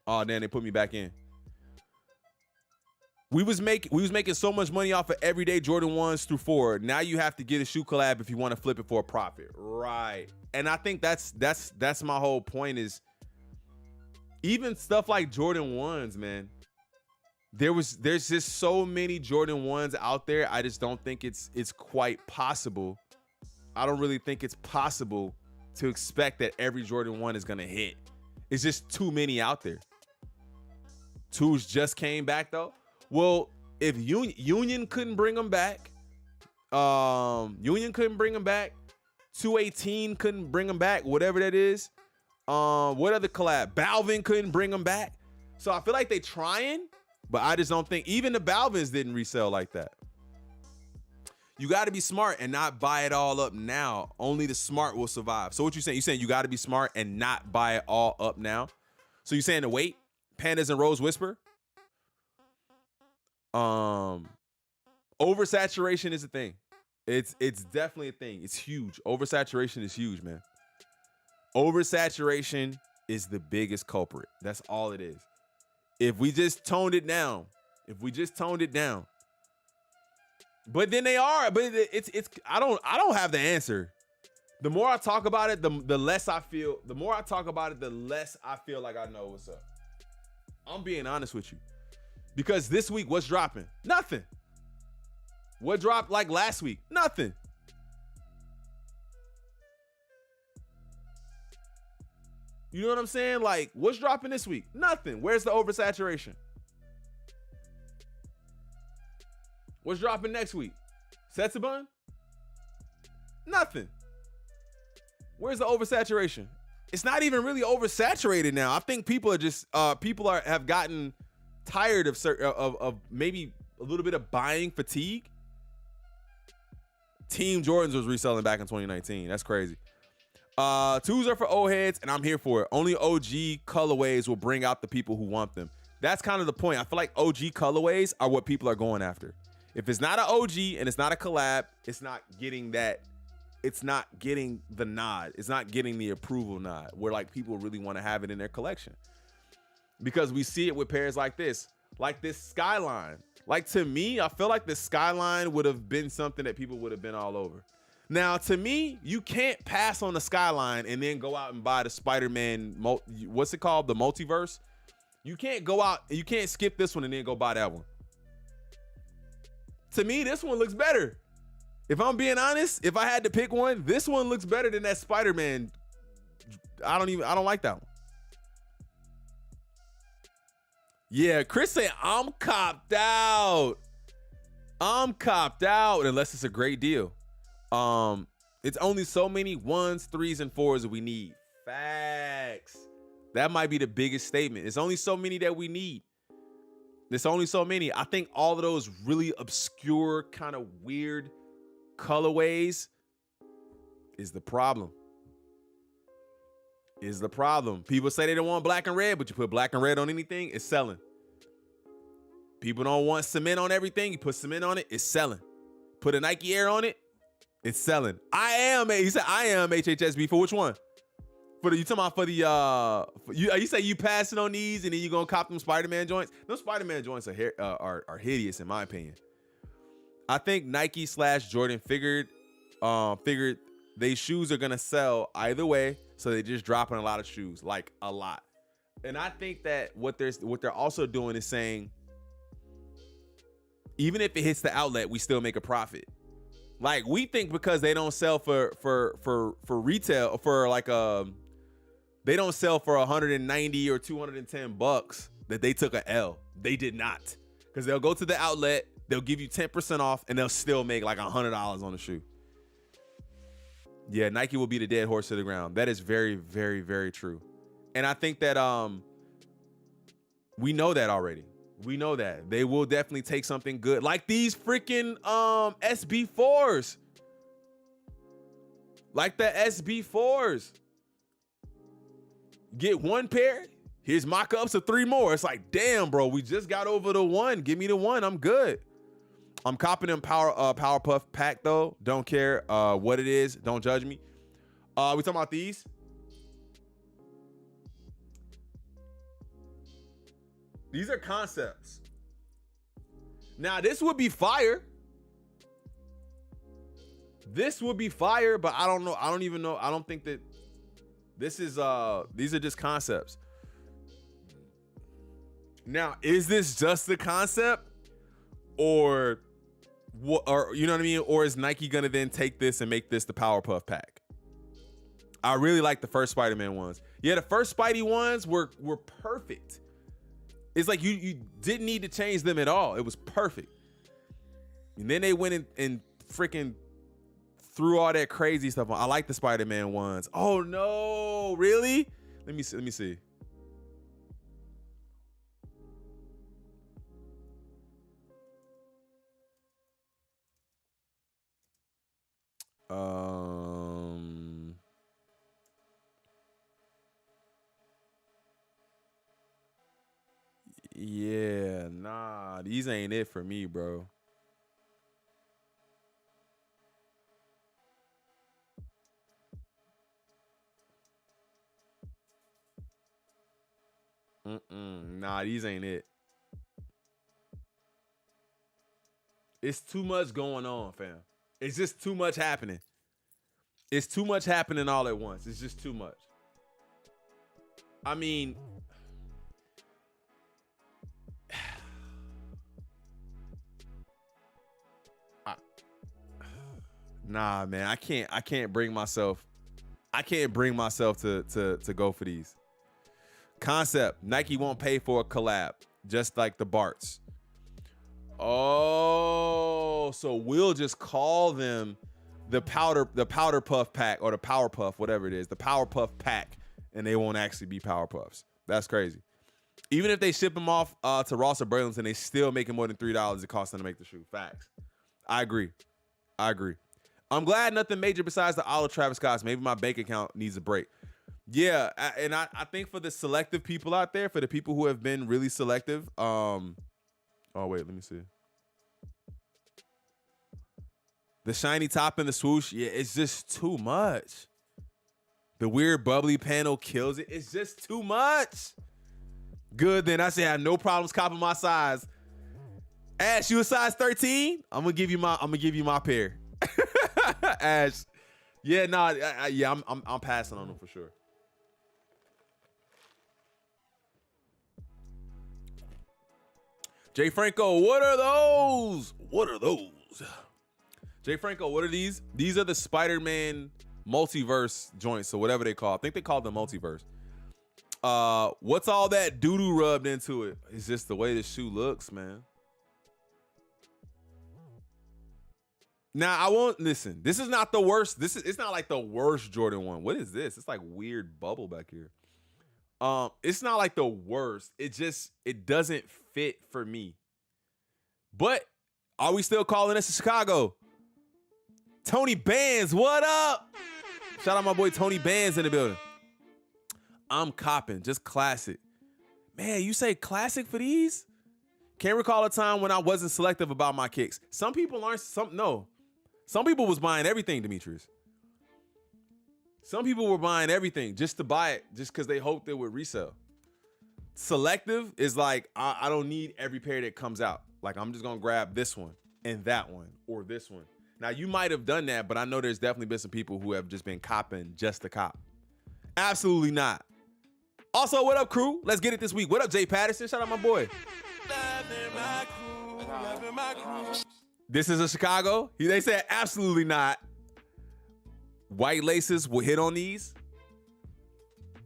Oh, damn, they put me back in. We was making so much money off of everyday Jordan 1s through 4. Now you have to get a shoe collab if you want to flip it for a profit. Right. And I think that's my whole point is even stuff like Jordan 1s, man. There's just so many Jordan 1s out there. I just don't think it's quite possible. I don't really think it's possible to expect that every Jordan 1 is going to hit. It's just too many out there. 2s just came back though. Well, if Union couldn't bring them back, 218 couldn't bring them back, whatever that is. What other collab? Balvin couldn't bring them back. So I feel like they trying, but I just don't think even the Balvins didn't resell like that. You got to be smart and not buy it all up now. Only the smart will survive. So what you saying? You saying you got to be smart and not buy it all up now? So you saying to wait? Pandas and Rose Whisper? Oversaturation is a thing. It's definitely a thing. It's huge. Oversaturation is huge, man. Oversaturation is the biggest culprit. That's all it is. If we just toned it down, but then they are, but it's I don't have the answer. The more I talk about it, the less I feel. The more I talk about it, the less I feel like I know what's up. I'm being honest with you, because this week, what's dropping? Nothing. What dropped like last week? Nothing. You know what I'm saying? Like, what's dropping this week? Nothing. Where's the oversaturation? What's dropping next week? Setsubun? Nothing. Where's the oversaturation? It's not even really oversaturated now. I think people are just have gotten tired of maybe a little bit of buying fatigue. Team Jordans was reselling back in 2019. That's crazy. Twos are for old heads, and I'm here for it. Only OG colorways will bring out the people who want them. That's kind of the point. I feel like OG colorways are what people are going after. If it's not an OG and it's not a collab, it's not getting that. It's not getting the nod. It's not getting the approval nod where like people really want to have it in their collection. Because we see it with pairs like this Skyline. Like, to me, I feel like the Skyline would have been something that people would have been all over. Now, to me, you can't pass on the Skyline and then go out and buy the Spider-Man, what's it called? The multiverse. You can't go out, you can't skip this one and then go buy that one. To me, this one looks better. If I'm being honest, if I had to pick one, this one looks better than that Spider-Man. I don't like that one. Yeah, Chris said, I'm copped out. Unless it's a great deal. It's only so many 1s, 3s, and 4s that we need. Facts. That might be the biggest statement. It's only so many that we need. There's only so many. I think all of those really obscure, kind of weird colorways is the problem. People say they don't want black and red, but you put black and red on anything, it's selling. People don't want cement on everything. You put cement on it, it's selling. Put a Nike Air on it, it's selling. He said I am HHSB for which one? You talking about for the you say you passing on these and then you gonna cop them Spider-Man joints? Those Spider-Man joints are hideous in my opinion. I think Nike / Jordan figured they shoes are gonna sell either way, so they're just dropping a lot of shoes, like a lot. And I think that what they're also doing is saying, even if it hits the outlet, we still make a profit. Like, we think because they don't sell for retail for like they don't sell for 190 or 210 bucks that they took a L. They did not, because they'll go to the outlet, they'll give you 10% off, and they'll still make like $100 on the shoe. Yeah, Nike will be the dead horse to the ground. That is very, very, very true. And I think that we know that already. We know that they will definitely take something good, like these freaking SB4s, like the SB4s. Get one pair, here's mock-ups of 3 more. It's like, damn, bro, we just got over the 1. Give me the 1. I'm good. I'm copping them Powerpuff pack though. Don't care what it is. Don't judge me. We talking about these? These are concepts. Now, this would be fire. This would be fire, but I don't know. I don't even know. I don't think that this is these are just concepts. Now, is this just the concept, or what? Or you know what I mean? Or is Nike gonna then take this and make this the Powerpuff pack? I really like the first Spider-Man ones. Yeah, the first Spidey ones were perfect. It's like you didn't need to change them at all. It was perfect. And then they went and freaking threw all that crazy stuff on. I like the Spider-Man ones. Oh no, really? Let me see. Yeah, nah, these ain't it for me, bro. Nah, these ain't it. It's too much going on, fam. It's just too much happening. It's too much happening all at once. It's just too much. I mean, nah, man. I can't bring myself to go for these. Concept, Nike won't pay for a collab, just like the Barts. Oh, so we'll just call them the powder puff pack or the power puff, whatever it is, the power puff pack, and they won't actually be power puffs. That's crazy. Even if they ship them off to Ross or Burlington, they still making more than $3 it costs them to make the shoe. Facts. I agree. I'm glad nothing major besides the olive Travis Scott's. Maybe my bank account needs a break. Yeah, and I think for the selective people out there, for the people who have been really selective, oh, wait, let me see. The shiny top and the swoosh, yeah, it's just too much. The weird bubbly panel kills it. It's just too much. Good, then I say I have no problems copping my size. Ash, you a size 13? I'm gonna give you my pair. Ash, yeah, nah, yeah, I'm passing on them for sure. Jay Franco, what are those? Jay Franco, what are these? These are the Spider-Man multiverse joints, or whatever they call. I think they call them multiverse. What's all that doo-doo rubbed into it? It's just the way the shoe looks, man. Now, I won't listen. This is not the worst. It's not like the worst Jordan 1. What is this? It's like weird bubble back here. It's not like the worst. It doesn't fit for me. But are we still calling this Chicago? Tony Bands, what up? Shout out my boy Tony Bands in the building. I'm copping, just classic. Man, you say classic for these? Can't recall a time when I wasn't selective about my kicks. Some people aren't, no. Some people was buying everything, Demetrius. Some people were buying everything just to buy it, just because they hoped it would resell. Selective is like, I don't need every pair that comes out. Like, I'm just going to grab this one and that one or this one. Now, you might have done that, but I know there's definitely been some people who have just been copping just to cop. Absolutely not. Also, what up, crew? Let's get it this week. What up, Jay Patterson? Shout out my boy. This is a Chicago? They said absolutely not. White laces will hit on these.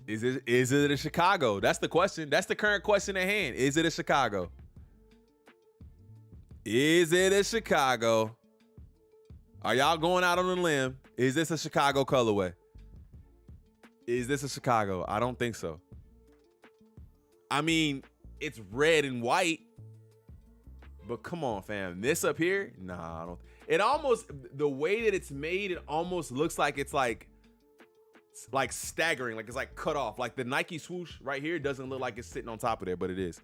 Is it a Chicago? That's the question. That's the current question at hand. Is it a Chicago? Is it a Chicago? Are y'all going out on a limb? Is this a Chicago colorway? Is this a Chicago? I don't think so. I mean, it's red and white, but come on, fam. This up here? Nah, I don't. It almost, the way that it's made, it almost looks like it's like staggering, like it's like cut off. Like the Nike swoosh right here doesn't look like it's sitting on top of there, but it is.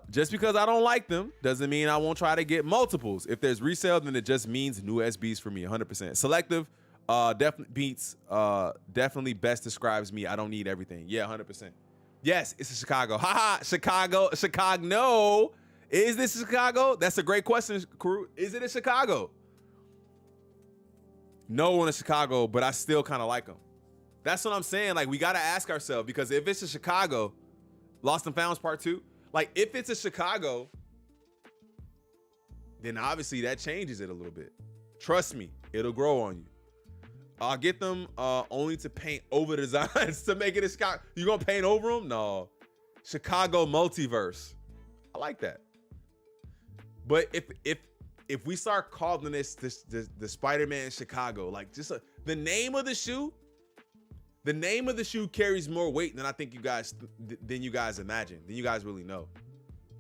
Just because I don't like them doesn't mean I won't try to get multiples. If there's resale, then it just means new SBs for me, 100%. Selective, definitely beats, definitely best describes me. I don't need everything. Yeah, 100%. Yes, it's a Chicago. Haha, Chicago. No. Is this Chicago? That's a great question, crew. Is it a Chicago? No one in Chicago, but I still kind of like them. That's what I'm saying. Like, we got to ask ourselves, because if it's a Chicago, Lost and Founds Part 2, like, if it's a Chicago, then obviously that changes it a little bit. Trust me, it'll grow on you. I'll get them only to paint over the designs to make it a Chicago. You gonna paint over them? No. Chicago multiverse. I like that. But if we start calling this the Spider-Man Chicago, like just the name of the shoe carries more weight than I think you guys imagine, than you guys really know.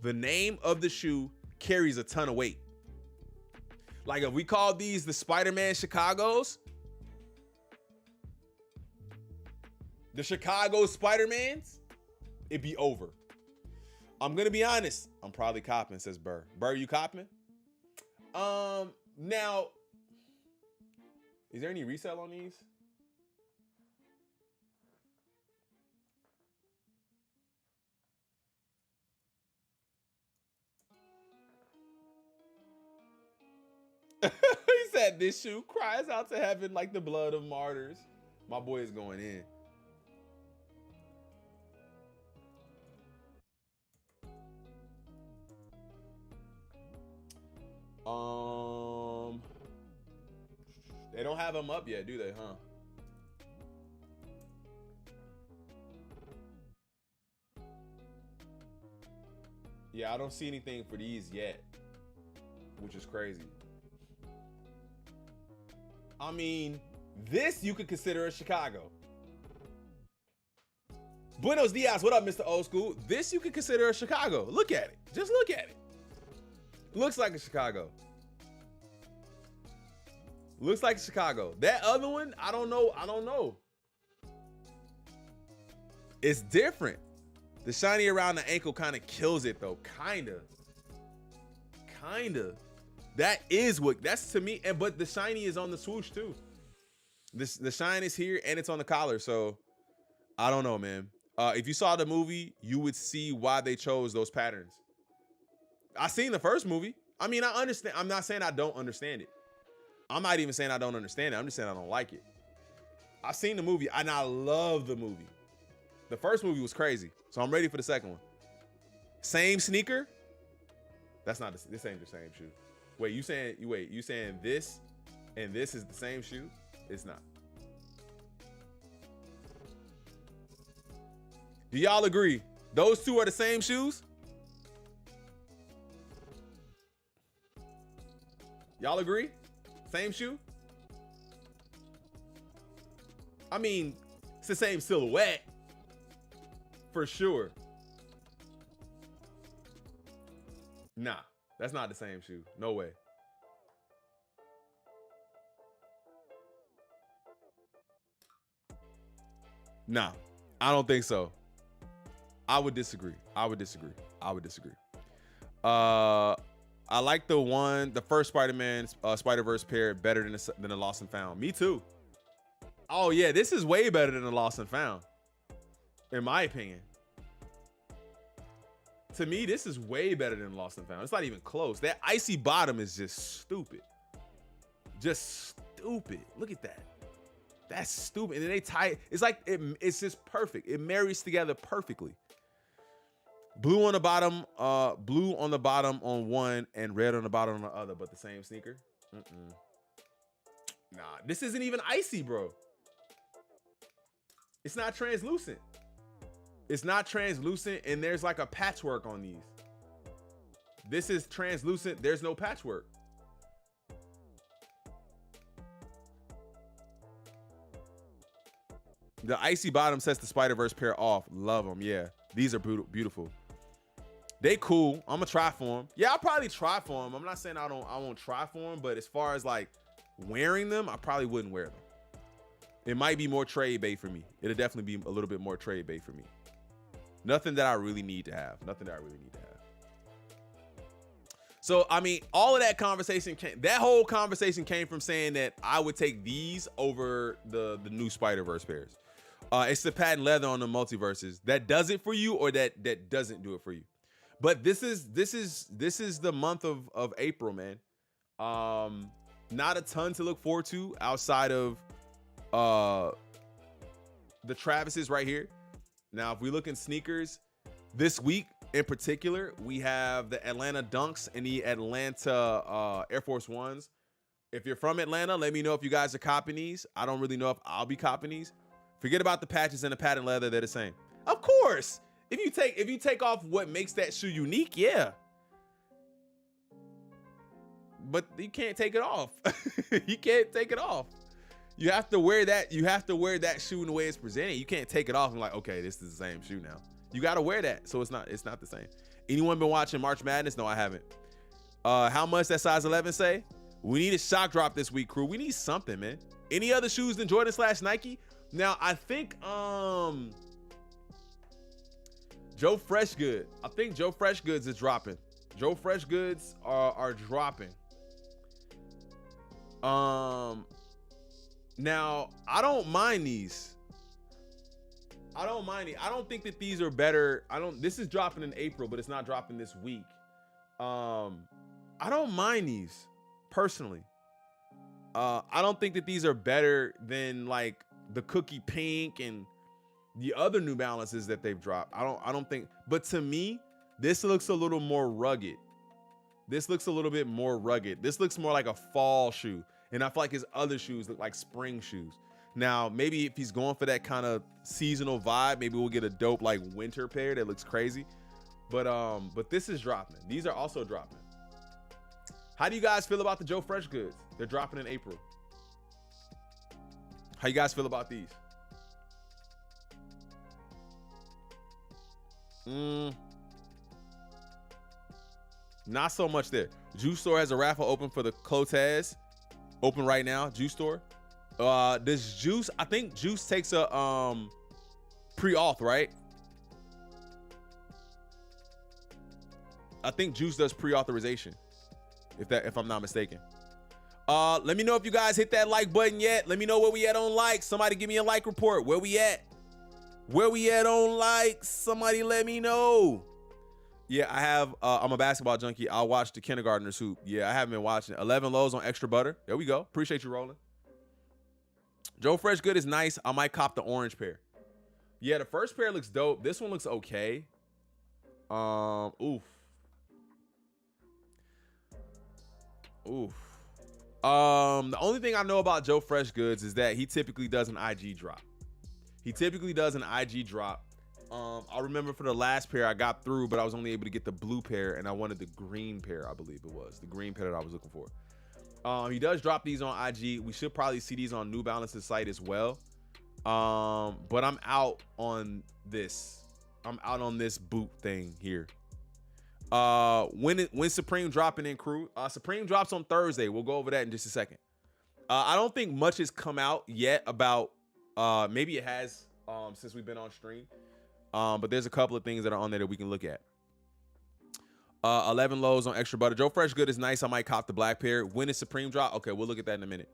The name of the shoe carries a ton of weight. Like if we call these the Spider-Man Chicagos, the Chicago Spider-Mans, it'd be over. I'm gonna be honest. I'm probably copping, says Burr. Burr, you copping? Now, is there any resale on these? He said this shoe cries out to heaven like the blood of martyrs. My boy is going in. They don't have them up yet, do they, huh? Yeah, I don't see anything for these yet, which is crazy. I mean, this you could consider a Chicago. Buenos dias, what up, Mr. Old School? This you could consider a Chicago. Look at it. Just look at it. Looks like a Chicago. Looks like Chicago. That other one, I don't know. It's different. The shiny around the ankle kind of kills it though. Kinda. That is what, that's to me, but the shiny is on the swoosh too. The shine is here and it's on the collar, so I don't know, man. If you saw the movie, you would see why they chose those patterns. I seen the first movie. I mean, I understand. I'm not saying I don't understand it. I'm not even saying I don't understand it. I'm just saying I don't like it. I've seen the movie and I love the movie. The first movie was crazy, so I'm ready for the second one. Same sneaker? That's not this ain't the same shoe. Wait, you saying this and this is the same shoe? It's not. Do y'all agree? Those two are the same shoes? Y'all agree? Same shoe? I mean, it's the same silhouette. For sure. Nah, that's not the same shoe. No way. Nah, I don't think so. I would disagree. I like the first Spider-Man Spider-Verse pair better than the Lost and Found. Me too. Oh yeah, this is way better than the Lost and Found, in my opinion. To me, this is way better than Lost and Found. It's not even close. That icy bottom is just stupid. Just stupid. Look at that. That's stupid. And then they tie it. It's like it's just perfect. It marries together perfectly. Blue on the bottom on one and red on the bottom on the other, but the same sneaker. Nah, this isn't even icy, bro. It's not translucent. It's not translucent, and there's like a patchwork on these. This is translucent. There's no patchwork. The icy bottom sets the Spider-Verse pair off. Love them. Yeah, these are beautiful. They cool. I'm gonna try for them. Yeah, I'll probably try for them. I'm not saying I won't try for them, but as far as like wearing them, I probably wouldn't wear them. It might be more trade bait for me. It'll definitely be a little bit more trade bait for me. Nothing that I really need to have. So, I mean, all of that whole conversation came from saying that I would take these over the new Spider-Verse pairs. It's the patent leather on the multiverses that does it for you, or that doesn't do it for you. But this is the month of April, man. Not a ton to look forward to outside of the Travises right here. Now, if we look in sneakers this week in particular, we have the Atlanta Dunks and the Atlanta Air Force Ones. If you're from Atlanta, let me know if you guys are copying these. I don't really know if I'll be copying these. Forget about the patches and the patent leather. They're the same. Of course. If you take off what makes that shoe unique, yeah. But you can't take it off. You can't take it off. You have to wear that. You have to wear that shoe in the way it's presented. You can't take it off and like, okay, this is the same shoe now. You got to wear that. So it's not the same. Anyone been watching March Madness? No, I haven't. How much that size 11 say? We need a shock drop this week, crew. We need something, man. Any other shoes than Jordan / Nike? Now, I think Joe Freshgood. I think Joe Freshgoods is dropping. Joe Freshgoods are dropping. Now, I don't mind these. I don't think that these are better. This is dropping in April, but it's not dropping this week. I don't mind these. personally. I don't think that these are better than like the cookie pink and the other New Balances that they've dropped. I don't think, but to me, this looks a little more rugged. This looks a little bit more rugged. This looks more like a fall shoe. And I feel like his other shoes look like spring shoes. Now, maybe if he's going for that kind of seasonal vibe, maybe we'll get a dope like winter pair that looks crazy. But this is dropping. These are also dropping. How do you guys feel about the Joe Fresh goods? They're dropping in April. How you guys feel about these? Not so much there. Juice Store has a raffle open for the Clotes. Open right now, Juice Store. Does Juice, I think Juice takes a pre-auth, right? I think Juice does pre-authorization, if I'm not mistaken. Let me know if you guys hit that like button yet. Let me know where we at on likes. Somebody give me a like report. Where we at? Where we at on likes? Somebody let me know. Yeah, I have. I'm a basketball junkie. I'll watch the Kindergartners hoop. Yeah, I haven't been watching. 11 lows on extra butter. There we go. Appreciate you rolling. Joe Fresh good is nice. I might cop the orange pair. Yeah, the first pair looks dope. This one looks okay. Oof. The only thing I know about Joe Fresh goods is that he typically does an IG drop. I remember for the last pair I got through, but I was only able to get the blue pair, and I wanted the green pair. I believe it was the green pair that I was looking for. He does drop these on IG. We should probably see these on New Balance's site as well. But I'm out on this. I'm out on this boot thing here. When Supreme dropping in, crew? Supreme drops on Thursday. We'll go over that in just a second. I don't think much has come out yet about. Maybe it has since we've been on stream. But there's a couple of things that are on there that we can look at. 11 lows on extra butter. Joe Fresh good is nice. I might cop the black pair. When is Supreme drop? Okay, we'll look at that in a minute.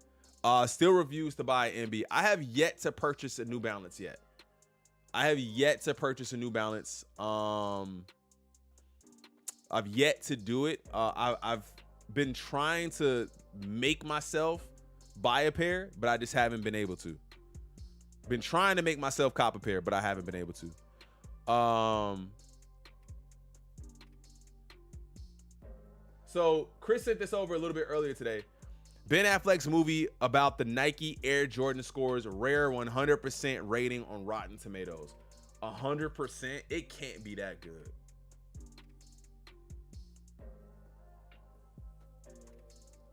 Still reviews to buy MB. I have yet to purchase a New Balance yet. I've yet to do it. I've been trying to make myself buy a pair, but I just haven't been able to. Been trying to make myself cop a pair, but I haven't been able to. So Chris sent this over a little bit earlier today. Ben Affleck's movie about the Nike Air Jordan scores rare 100% rating on Rotten Tomatoes. 100%? It can't be that good.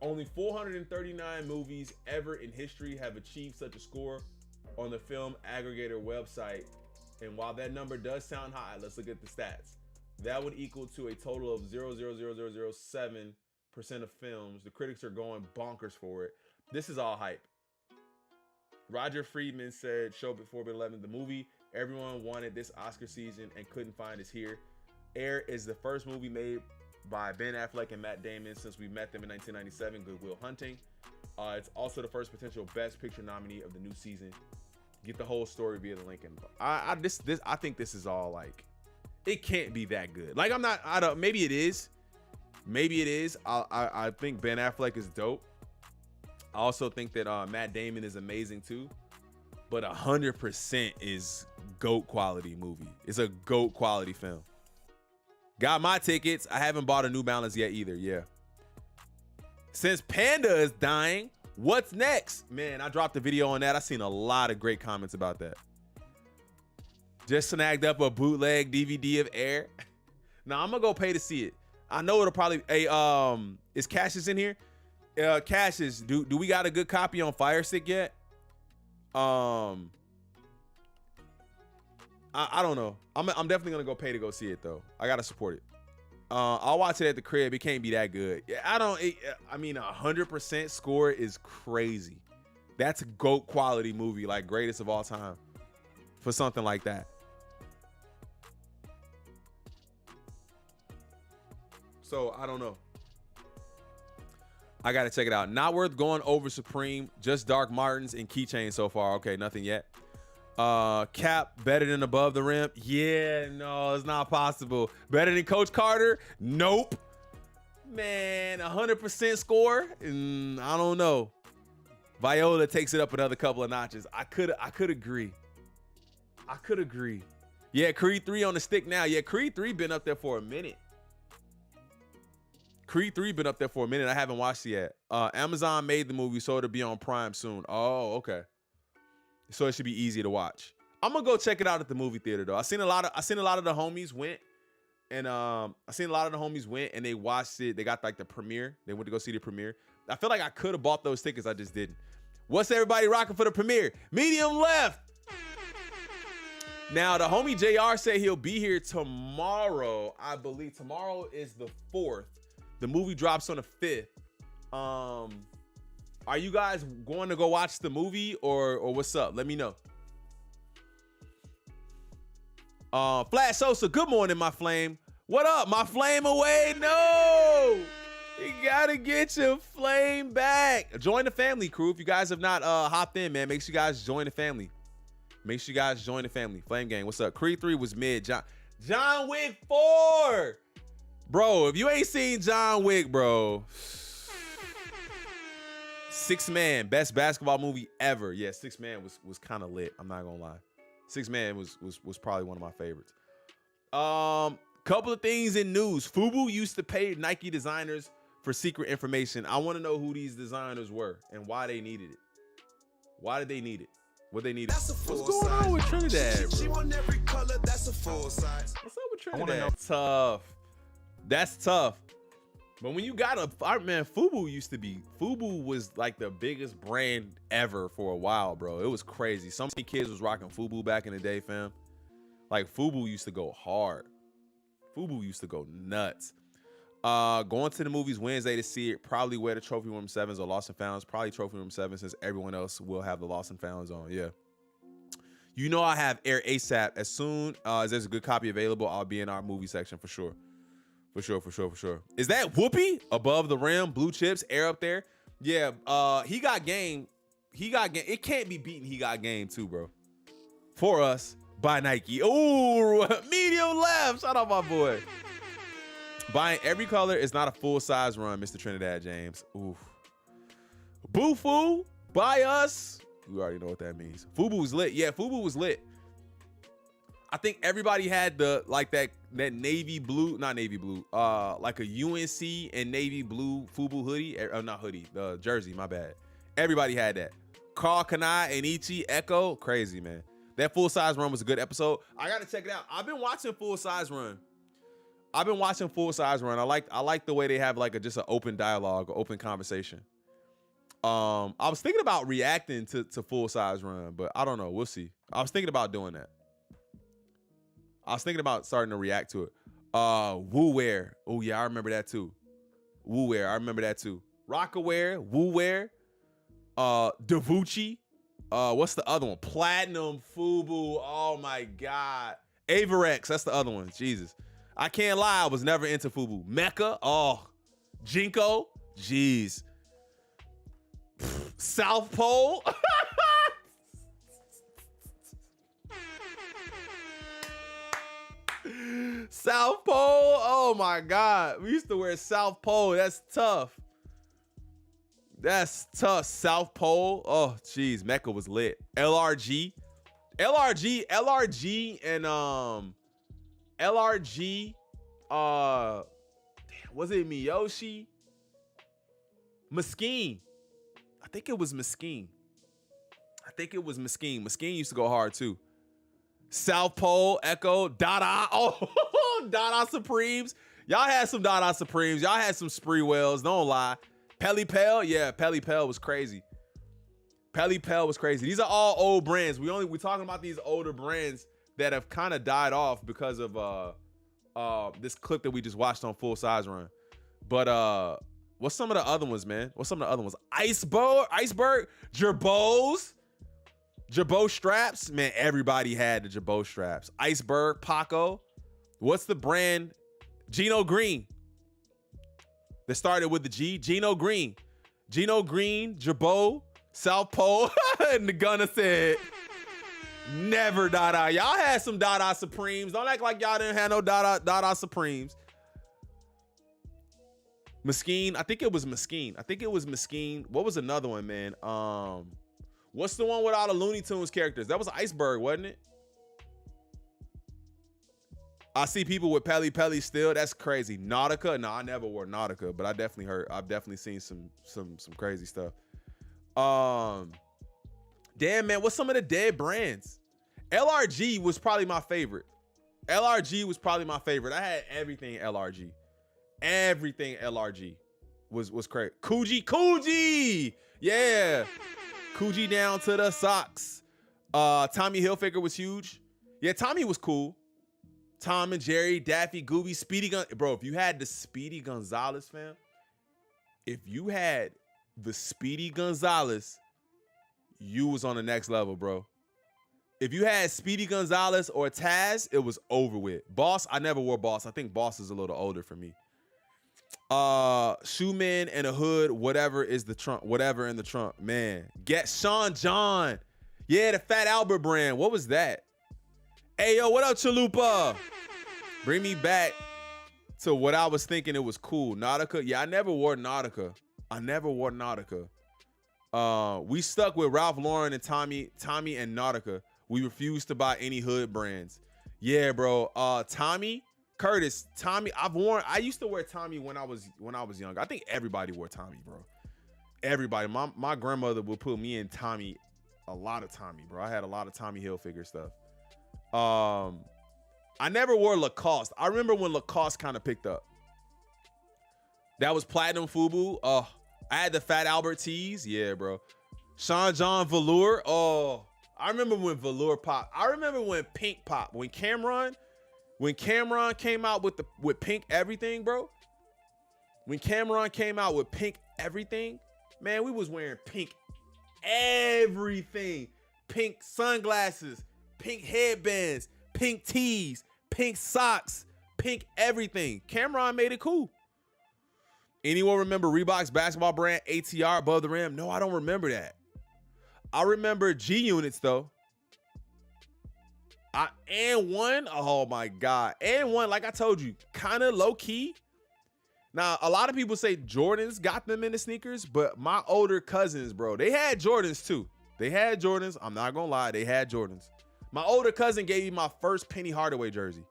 Only 439 movies ever in history have achieved such a score on the film aggregator website. And while that number does sound high, let's look at the stats. That would equal to a total of 0.00007% of films. The critics are going bonkers for it. This is all hype. Roger Friedman said, show before 11, the movie everyone wanted this Oscar season and couldn't find is here. Air is the first movie made by Ben Affleck and Matt Damon since we met them in 1997, Good Will Hunting. It's also the first potential Best Picture nominee of the new season. Get the whole story via the link. And I think this is all like, it can't be that good. Like maybe it is. I think Ben Affleck is dope. I also think that Matt Damon is amazing too. But 100% is GOAT quality movie. It's a GOAT quality film. Got my tickets. I haven't bought a New Balance yet either. Yeah. Since Panda is dying, what's next? Man, I dropped a video on that. I seen a lot of great comments about that. Just snagged up a bootleg DVD of Air. Now I'm gonna go pay to see it. I know it'll probably. Hey, is Cassius in here? Cassius, do we got a good copy on Fire Stick yet? I don't know. I'm definitely gonna go pay to go see it though. I gotta support it. I'll watch it at the crib. It can't be that good. I mean, 100% score is crazy. That's a GOAT quality movie, like greatest of all time, for something like that. So I don't know. I gotta check it out. Not worth going over Supreme. Just Dark Martens and keychains so far. Okay, nothing yet. Cap better than Above the Rim. Yeah, no, it's not possible. Better than Coach Carter? Nope. Man, 100% score? I don't know. Viola takes it up another couple of notches. I could agree. Yeah, Creed 3 on the stick now. Yeah, Creed 3 been up there for a minute. I haven't watched it yet. Amazon made the movie, so it'll be on Prime soon. Oh, okay. So it should be easy to watch. I'm gonna go check it out at the movie theater though. I seen a lot of the homies went, and they watched it. They got like the premiere. They went to go see the premiere. I feel like I could have bought those tickets. I just didn't. What's everybody rocking for the premiere? Medium left. Now, the homie JR said he'll be here tomorrow. I believe tomorrow is the 4th. The movie drops on the 5th. Are you guys going to go watch the movie or what's up? Let me know. Flat Sosa, good morning, my flame. What up, my flame away? No! You gotta get your flame back. Join the family, crew. If you guys have not hopped in, man, make sure you guys join the family. Flame gang, what's up? Creed 3 was mid. John Wick 4. Bro, if you ain't seen John Wick, bro. 6 Man, best basketball movie ever. Yeah, 6 Man was kind of lit. I'm not gonna lie. 6 Man was probably one of my favorites. Couple of things in news. Fubu used to pay Nike designers for secret information. I want to know who these designers were and why they needed it. Why did they need it? What they needed? What's going on with Trinidad, bro? She want every color, that's a full size. What's up with Trinidad? Tough. That's tough. But when you got man, Fubu was like the biggest brand ever for a while, bro. It was crazy. So many kids was rocking Fubu back in the day, fam. Like Fubu used to go hard. Fubu used to go nuts. Going to the movies Wednesday to see it. Probably wear the Trophy Room 7s or Lost and Founds. Probably Trophy Room 7 since everyone else will have the Lost and Founds on. Yeah. You know I have Air ASAP. As soon as there's a good copy available, I'll be in our movie section for sure. For sure. Is that Whoopi above the rim? Blue chips, Air up there? Yeah. He got game. It can't be beaten. He got game too, bro. For us by Nike. Ooh, medium left. Shout out my boy. Buying every color is not a full-size run, Mr. Trinidad James. Oof. Boo-foo, buy us. We already know what that means. Fubu was lit. Yeah, Fubu was lit. I think everybody had that navy blue, not navy blue, like a UNC and navy blue Fubu hoodie. Not hoodie, the jersey, my bad. Everybody had that. Carl Kanai and Ichi Echo, crazy, man. That full-size run was a good episode. I got to check it out. I've been watching full-size run. I like the way they have like just an open dialogue, or open conversation. I was thinking about reacting to Full Size Run, but I don't know. We'll see. I was thinking about doing that. I was thinking about starting to react to it. Woo Wear. Oh yeah, I remember that too. Woo Wear. I remember that too. Rockaware, Woo Wear, Davucci. What's the other one? Platinum, Fubu. Oh my God. Averex. That's the other one. Jesus. I can't lie, I was never into Fubu. Mecca, oh. Jinko, jeez. South Pole. South Pole, oh my God. We used to wear South Pole, that's tough. South Pole, oh jeez, Mecca was lit. LRG, and LRG, was it Miyoshi? Mesquite. I think it was Mesquite. Mesquite used to go hard too. South Pole, Echo, Dada. Oh, Dada Supremes. Y'all had some Dada Supremes. Y'all had some Spreewells, don't lie. Pelly Pell, yeah, Pelly Pell was crazy. These are all old brands. We're talking about these older brands that have kind of died off because of this clip that we just watched on Full Size Run. But what's some of the other ones, man? Iceberg, Jabot straps. Man, everybody had the Jabot straps. Iceberg, Paco. What's the brand? Gino Green. That started with the G. Gino Green, Jabot, South Pole. And the Gunna said, never Dada. Y'all had some Dada Supremes. Don't act like y'all didn't have no Dada Supremes. Mesquite. I think it was Mesquite. What was another one, man? What's the one with all the Looney Tunes characters? That was Iceberg, wasn't it? I see people with Pelly Pelly still. That's crazy. Nautica. No, I never wore Nautica, but I've definitely seen some crazy stuff. Damn, man, what's some of the dead brands? LRG was probably my favorite. I had everything LRG. Everything LRG was crazy. Coogee. Yeah. Coogee down to the socks. Tommy Hilfiger was huge. Yeah, Tommy was cool. Tom and Jerry, Daffy, Gooby, Speedy Gun. Bro, if you had the Speedy Gonzalez, fam. If you had the Speedy Gonzalez, you was on the next level, bro. If you had Speedy Gonzalez or Taz, it was over with. Boss, I never wore Boss. I think Boss is a little older for me. Shoeman and a hood, whatever in the trunk, man. Get Sean John. Yeah, the Fat Albert brand. What was that? Hey, yo, what up, Chalupa? Bring me back to what I was thinking it was cool. Nautica. Yeah, I never wore Nautica. We stuck with Ralph Lauren and Tommy and Nautica. We refused to buy any hood brands. Yeah, bro. Tommy, Curtis, Tommy. I used to wear Tommy when I was young. I think everybody wore Tommy, bro. Everybody. My grandmother would put me in Tommy, a lot of Tommy, bro. I had a lot of Tommy Hilfiger stuff. I never wore Lacoste. I remember when Lacoste kind of picked up. That was Platinum Fubu. I had the Fat Albert tees. Yeah, bro. Sean John Velour. Oh, I remember when Velour popped. I remember when Pink popped. When Cameron came out with Pink everything, bro. When Cameron came out with Pink everything, man, we was wearing Pink everything. Pink sunglasses, Pink headbands, Pink tees, Pink socks, Pink everything. Cameron made it cool. Anyone remember Reebok's basketball brand ATR above the rim? No, I don't remember that. I remember G Units though. And one, oh my God. And one, like I told you, kind of low key. Now, a lot of people say Jordans got them in the sneakers, but my older cousins, bro, they had Jordans too. I'm not gonna lie, they had Jordans. My older cousin gave me my first Penny Hardaway jersey.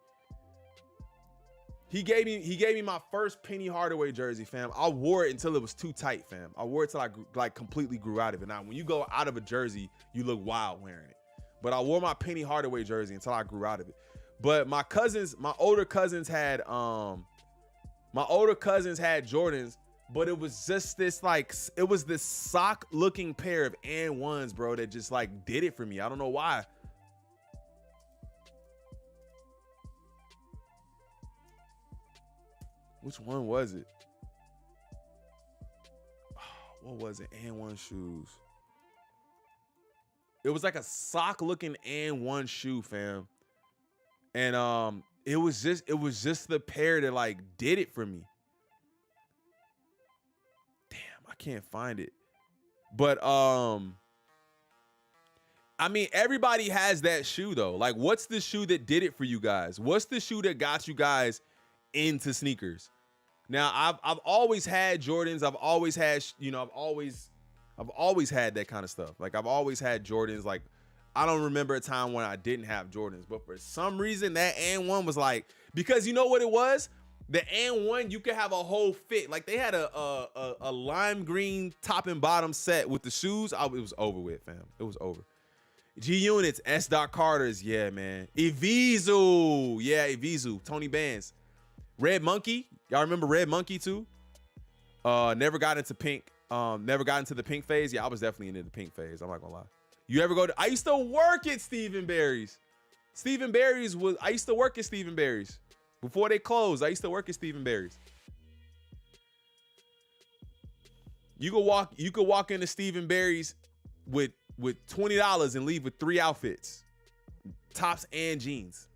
He gave me my first Penny Hardaway jersey, fam. I wore it until it was too tight, fam. I wore it till I completely grew out of it. Now, when you go out of a jersey, you look wild wearing it. But I wore my Penny Hardaway jersey until I grew out of it. But my older cousins had Jordans, but it was just this this sock looking pair of AND1s, bro, that just like did it for me. I don't know why. Which one was it? What was it? AND1 shoes. It was like a sock looking AND1 shoe, fam. And it was just the pair that like did it for me. Damn, I can't find it. But I mean, everybody has that shoe though. Like, what's the shoe that did it for you guys? What's the shoe that got you guys into sneakers? Now, I've always had Jordans. I've always had, I've always had that kind of stuff. Like, I've always had Jordans. Like, I don't remember a time when I didn't have Jordans, but for some reason that AND1 was like, because you know what it was? The AND1, you could have a whole fit. Like, they had a lime green top and bottom set with the shoes. It was over with, fam. It was over. G Units, S. Carter's, yeah, man. Evisu, yeah, Evisu. Tony Bands. Red Monkey, y'all remember Red Monkey too? Never got into pink. Never got into the pink phase. Yeah, I was definitely into the pink phase. I'm not gonna lie. You ever go to? I used to work at Stephen Barry's. I used to work at Stephen Barry's before they closed. I used to work at Stephen Barry's. You could walk into Stephen Barry's with $20 and leave with 3 outfits, tops and jeans.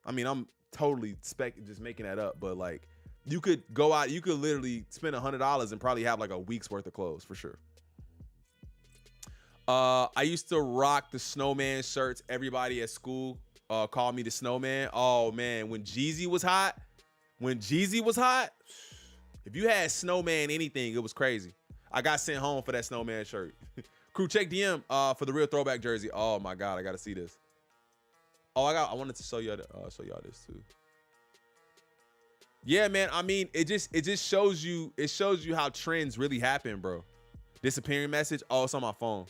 I mean, I'm totally just making that up, but like, you could go out, you could literally spend $100 and probably have like a week's worth of clothes for sure. I used to rock the snowman shirts. Everybody at school called me the snowman. Oh man, when Jeezy was hot, If you had snowman anything, it was crazy. I got sent home for that snowman shirt. Crew, check DM for the real throwback jersey. Oh my God, I gotta see this. Oh, I wanted to show y'all this too. Yeah, man. I mean, it just shows you how trends really happen, bro. Disappearing message. Oh, it's on my phone.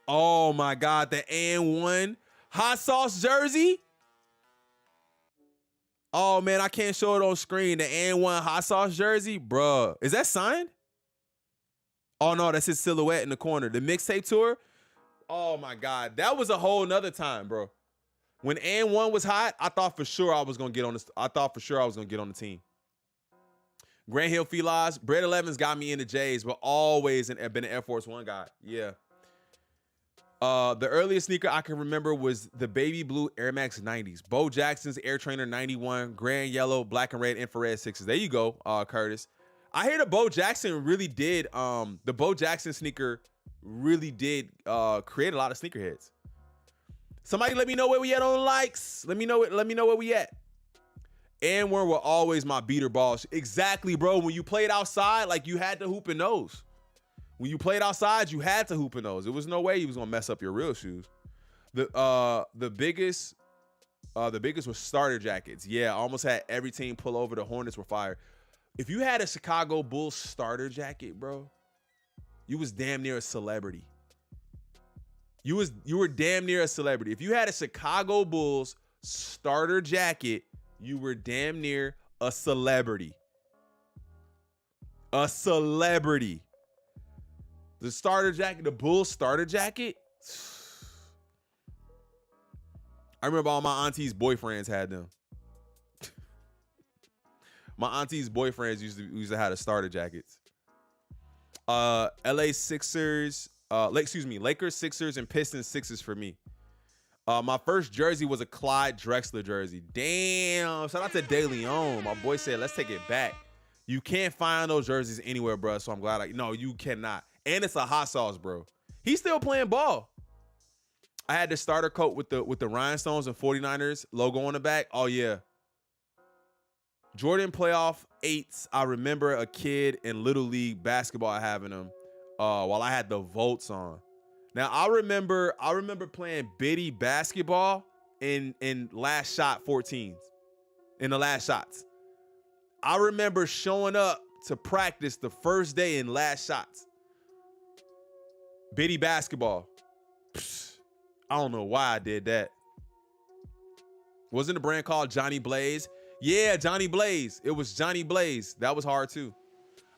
Oh my God, the and1 hot sauce jersey. Oh man, I can't show it on screen. The and1 hot sauce jersey, bruh. Is that signed? Oh no, that's his silhouette in the corner. The mixtape tour. Oh my God, that was a whole nother time, bro. When and1 was hot, I thought for sure I was gonna get on this. I thought for sure I was gonna get on the team. Grand Hill Filas, Bread 11's got me into J's, but always been an Air Force One guy. Yeah. The earliest sneaker I can remember was the baby blue Air Max 90s. Bo Jackson's Air Trainer 91, grand yellow, black and red infrared 6s. There you go, Curtis. I hear the Bo Jackson really did, the Bo Jackson sneaker really did create a lot of sneakerheads. Somebody let me know where we at on the likes. Let me know where we at. And where were always my beater balls. Exactly, bro. When you played outside, like you had to hoop in those. When you played outside, you had to hoop in those. There was no way you was gonna mess up your real shoes. The biggest was starter jackets. Yeah, I almost had every team pull over. The Hornets were fire. If you had a Chicago Bulls starter jacket, bro, you was damn near a celebrity. You were damn near a celebrity. If you had a Chicago Bulls starter jacket, you were damn near a celebrity. A celebrity. The starter jacket, the Bulls starter jacket. I remember all my auntie's boyfriends had them. My auntie's boyfriends used to have the starter jackets. LA Sixers, Lakers, Sixers, and Pistons Sixers for me. My first jersey was a Clyde Drexler jersey. Damn, shout out to De Leon. My boy said, let's take it back. You can't find those jerseys anywhere, bro. So I'm glad no, you cannot. And it's a hot sauce, bro. He's still playing ball. I had the starter coat with the rhinestones and 49ers logo on the back. Oh yeah. Jordan playoff 8s. I remember a kid in Little League basketball having them while I had the Volts on. Now I remember playing bitty basketball in last shot 14s. In the last shots. I remember showing up to practice the first day in last shots. Bitty basketball. I don't know why I did that. Wasn't a brand called Johnny Blaze? Yeah, Johnny Blaze. It was Johnny Blaze. That was hard too.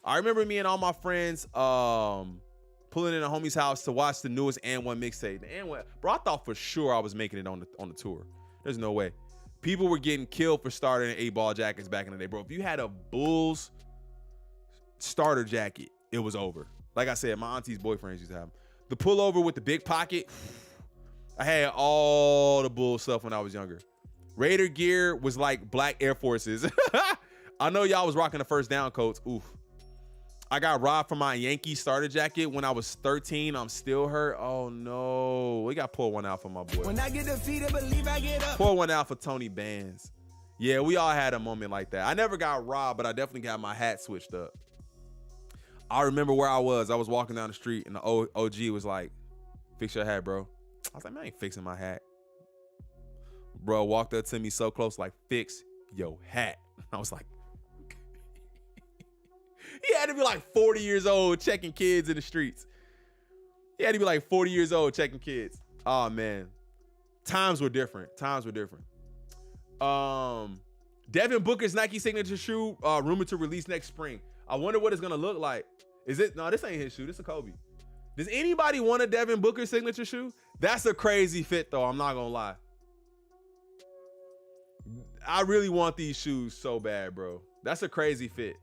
I remember me and all my friends pulling in a homie's house to watch the newest and1 mixtape. The and1, bro, I thought for sure I was making it on the tour. There's no way. People were getting killed for starting 8-ball jackets back in the day, bro. If you had a Bulls starter jacket, it was over. Like I said, my auntie's boyfriends used to have them. The pullover with the big pocket. I had all the Bulls stuff when I was younger. Raider gear was like black Air Forces. I know y'all was rocking the first down coats. Oof. I got robbed from my Yankee starter jacket when I was 13. I'm still hurt. Oh no. We got to pour one out for my boy. When I get defeated, believe I get up. Pour one out for Tony Bands. Yeah, we all had a moment like that. I never got robbed, but I definitely got my hat switched up. I remember where I was. I was walking down the street and the OG was like, fix your hat, bro. I was like, man, I ain't fixing my hat. Bro walked up to me so close, like, fix your hat. I was like, he had to be like 40 years old checking kids in the streets. He had to be like 40 years old checking kids. Oh, man. Times were different. Devin Booker's Nike signature shoe, rumored to release next spring. I wonder what it's going to look like. No, this ain't his shoe. This is a Kobe. Does anybody want a Devin Booker signature shoe? That's a crazy fit, though. I'm not going to lie. I really want these shoes so bad, bro. That's a crazy fit.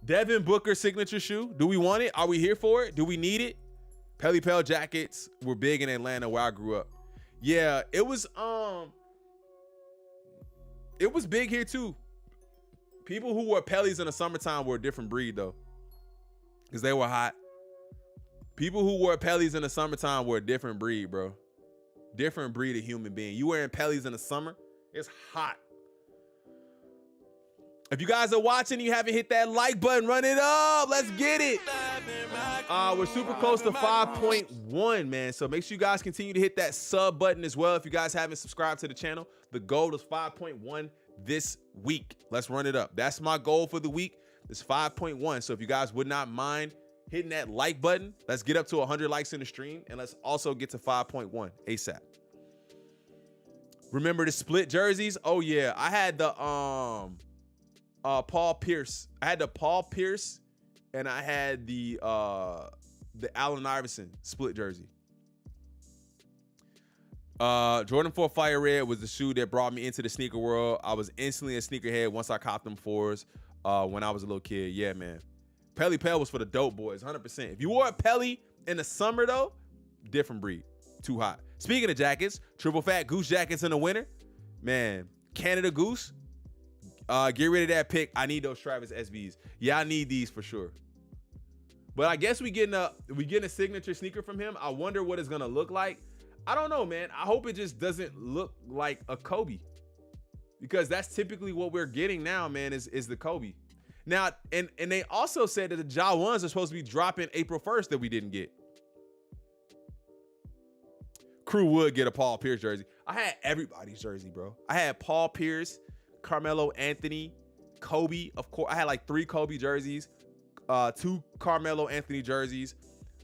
Devin Booker signature shoe. Do we want it? Are we here for it? Do we need it? Pelly Pell jackets were big in Atlanta where I grew up. Yeah, it was big here too. People who wore Pellies in the summertime were a different breed though. because they were hot. People who wore Pellies in the summertime were a different breed, bro. Different breed of human being. You wearing Pellies in the summer, it's hot. If you guys are watching and you haven't hit that like button, run it up. Let's get it. We're super close to 5.1, man. So make sure you guys continue to hit that sub button as well. If you guys haven't subscribed to the channel, the goal is 5.1 this week. Let's run it up. That's my goal for the week. It's 5.1. So if you guys would not mind hitting that like button, let's get up to 100 likes in the stream, and let's also get to 5.1 ASAP. Remember the split jerseys? Oh yeah, I had the Paul Pierce. I had the Paul Pierce, and I had the Allen Iverson split jersey. Jordan 4 Fire Red was the shoe that brought me into the sneaker world. I was instantly a sneakerhead once I copped them 4s when I was a little kid. Yeah, man. Pelly Pell was for the dope boys, 100%. If you wore a Pelly in the summer, though, different breed. Too hot. Speaking of jackets, triple fat goose jackets in the winter. Man, Canada Goose. Get rid of that pick. I need those Travis SBs. Yeah, I need these for sure. But I guess we getting a signature sneaker from him. I wonder what it's gonna look like. I don't know, man. I hope it just doesn't look like a Kobe, because that's typically what we're getting now, man, is the Kobe. Now, and they also said that the Ja ones are supposed to be dropping April 1st that we didn't get. Crew would get a Paul Pierce jersey. I had everybody's jersey, bro. I had Paul Pierce, Carmelo Anthony, Kobe. Of course, I had like 3 Kobe jerseys, 2 Carmelo Anthony jerseys.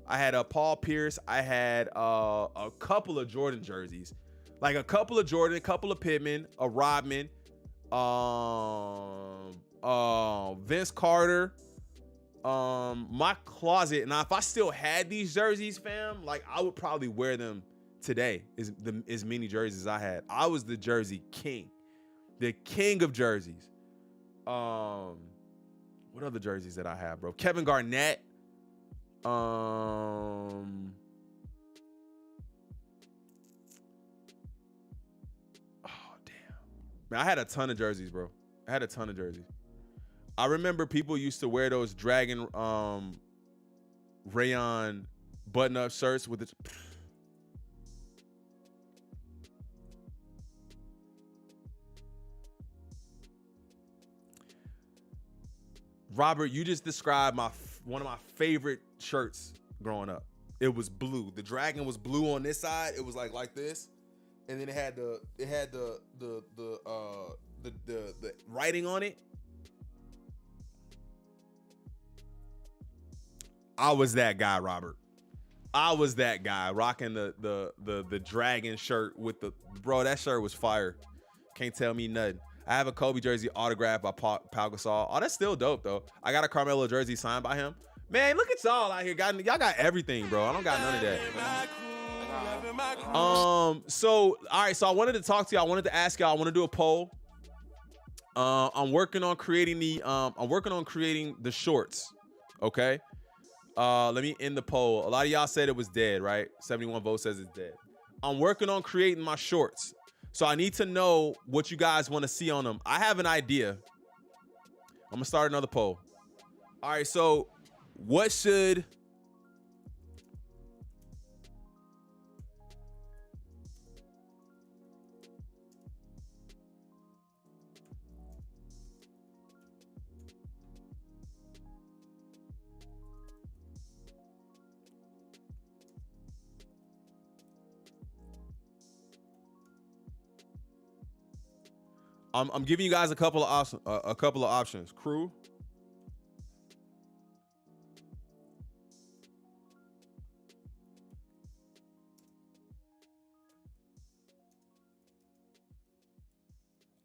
I had a Paul Pierce. I had a couple of Jordan jerseys, like a couple of Jordan, a couple of Pittman, a Rodman, Vince Carter. My closet. Now, if I still had these jerseys, fam, like I would probably wear them today. As many jerseys as I had. I was the jersey king. The king of jerseys. What other jerseys that I have, bro? Kevin Garnett. Oh damn. Man, I had a ton of jerseys, bro. I had a ton of jerseys. I remember people used to wear those dragon rayon button-up shirts with the Robert, you just described one of my favorite shirts growing up. It was blue. The dragon was blue on this side. It was like this, and then it had the writing on it. I was that guy, Robert. I was that guy rocking the dragon shirt with the bro. That shirt was fire. Can't tell me nothing. I have a Kobe jersey autographed by Pau Gasol. Oh, that's still dope though. I got a Carmelo jersey signed by him. Man, look at y'all out here. Y'all got everything, bro. I don't got none of that. So all right. So I wanted to talk to y'all. I wanted to ask y'all. I want to do a poll. I'm working on creating the shorts. Okay. Let me end the poll. A lot of y'all said it was dead, right? 71 votes says it's dead. I'm working on creating my shorts. So I need to know what you guys want to see on them. I have an idea. I'm gonna start another poll. All right, so what should I'm giving you guys a couple of options. Crew.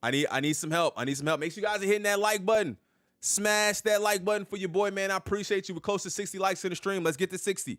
I need some help. Make sure you guys are hitting that like button. Smash that like button for your boy, man. I appreciate you. We're close to 60 likes in the stream. Let's get to 60.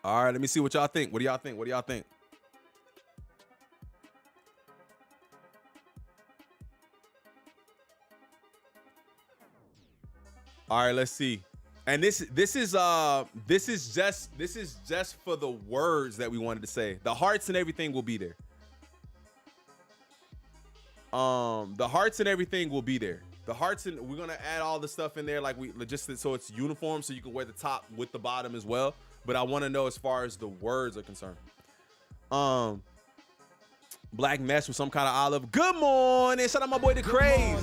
All right, let me see what y'all think. What do y'all think? What do y'all think? All right, let's see. And this is just for the words that we wanted to say. The hearts and everything will be there. The hearts and everything will be there. The hearts, and we're gonna add all the stuff in there, like we just so it's uniform, so you can wear the top with the bottom as well. But I want to know as far as the words are concerned. Black mesh with some kind of olive. Good morning. Shout out my boy the Craze.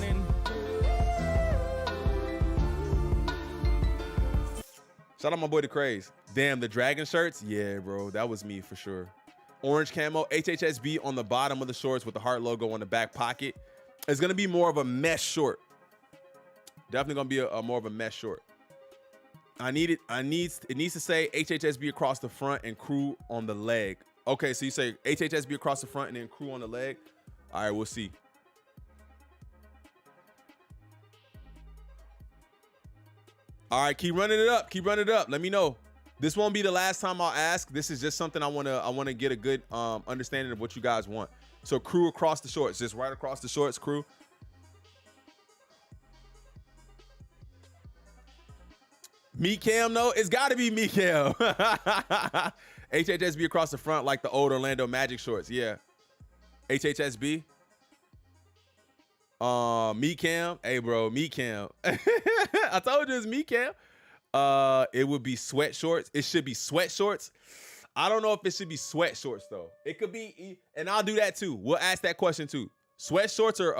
Shout out my boy the Craze. Damn, the dragon shirts. Yeah, bro, that was me for sure. Orange camo, HHSB on the bottom of the shorts with the heart logo on the back pocket. It's gonna be more of a mesh short. Definitely gonna be a more of a mesh short. It needs to say HHSB across the front and crew on the leg. Okay, so you say HHSB across the front and then crew on the leg. All right, we'll see. All right, keep running it up. Keep running it up. Let me know. This won't be the last time I'll ask. This is just something I wanna get a good understanding of what you guys want. So crew across the shorts, just right across the shorts, crew. Meat cam, no, it's got to be meat cam. HHSB across the front like the old Orlando Magic shorts. Yeah. HHSB. Meat cam. Hey, bro, meat cam. I told you it's meat cam. It would be sweat shorts. It should be sweat shorts. I don't know if it should be sweat shorts though. It could be, and I'll do that too. We'll ask that question too. Sweat shorts or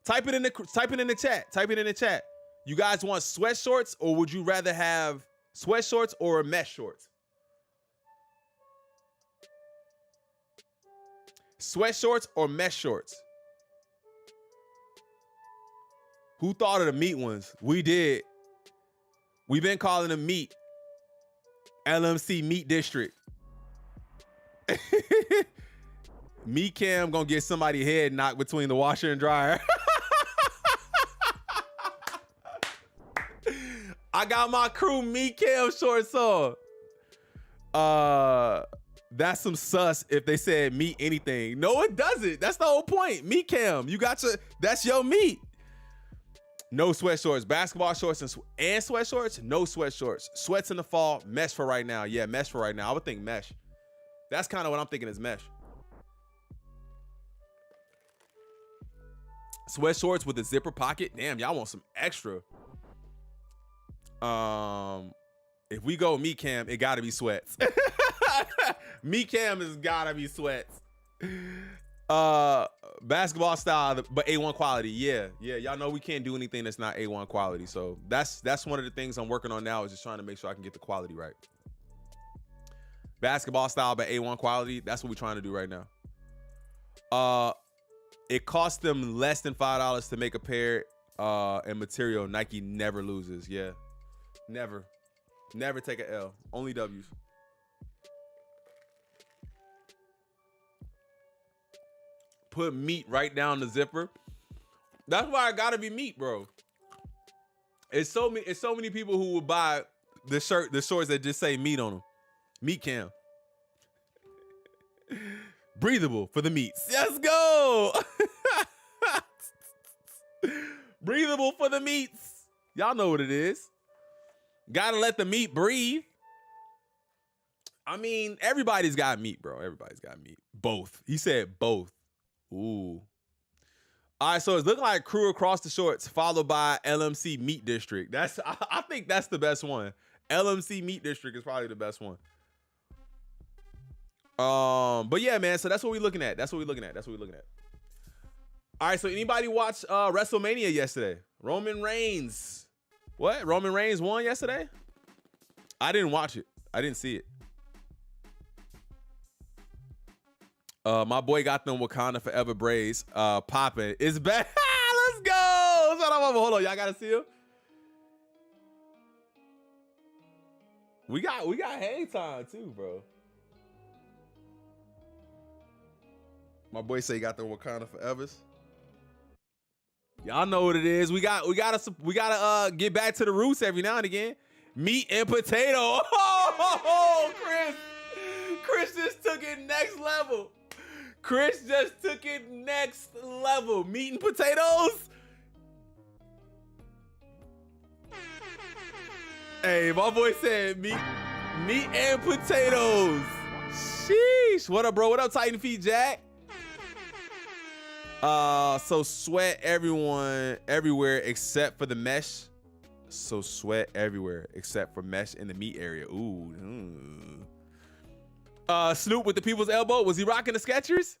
type it in the chat. Type it in the chat. You guys want sweat shorts, or would you rather have sweat shorts or mesh shorts? Sweat shorts or mesh shorts? Who thought of the meat ones? We did. We've been calling them meat. LMC Meat District. Meat cam gonna get somebody's head knocked between the washer and dryer. I got my crew meat cam shorts on. That's some sus if they said meat anything. No, it doesn't. That's the whole point. Meat cam. You got that's your meat. No sweat shorts. Basketball shorts and sweat shorts. No sweat shorts. Sweats in the fall. Mesh for right now. Yeah, mesh for right now. I would think mesh. That's kind of what I'm thinking is mesh. Sweat shorts with a zipper pocket. Damn, y'all want some extra. If we go meat cam, it gotta be sweats. Meat cam has gotta be sweats. Basketball style, but A1 quality. Yeah, y'all know we can't do anything that's not A1 quality. So that's one of the things I'm working on now, is just trying to make sure I can get the quality right. Basketball style, but A1 quality. That's what we're trying to do right now. It costs them less than $5 to make a pair and material. Nike never loses. Yeah, never take an L. Only W's. Put meat right down the zipper. That's why I gotta be meat, bro. It's so many people who would buy the shorts that just say meat on them. Meat cam. Breathable for the meats. Let's go. Breathable for the meats. Y'all know what it is. Gotta let the meat breathe. I mean, everybody's got meat, bro. Everybody's got meat. Both. He said both. Ooh. All right, so it's looking like crew across the shorts, followed by LMC Meat District. I think that's the best one. LMC Meat District is probably the best one. But yeah, man. So that's what we're looking at. All right. So anybody watch WrestleMania yesterday? Roman Reigns. What? Roman Reigns won yesterday? I didn't watch it. I didn't see it. My boy got them Wakanda Forever braids. Popping. It's back. Let's go. Hold on. Y'all gotta see him. We got hang time too, bro. My boy say he got the Wakanda Forevers. Y'all know what it is. We gotta get back to the roots every now and again. Meat and potato. Oh, Chris just took it next level. Chris just took it next level. Meat and potatoes. Hey, my boy said meat and potatoes. Sheesh. What up, bro? What up, Titan Feet Jack? So sweat everywhere except for the mesh. So sweat everywhere except for mesh in the meat area. Ooh. Snoop with the people's elbow. Was he rocking the Skechers?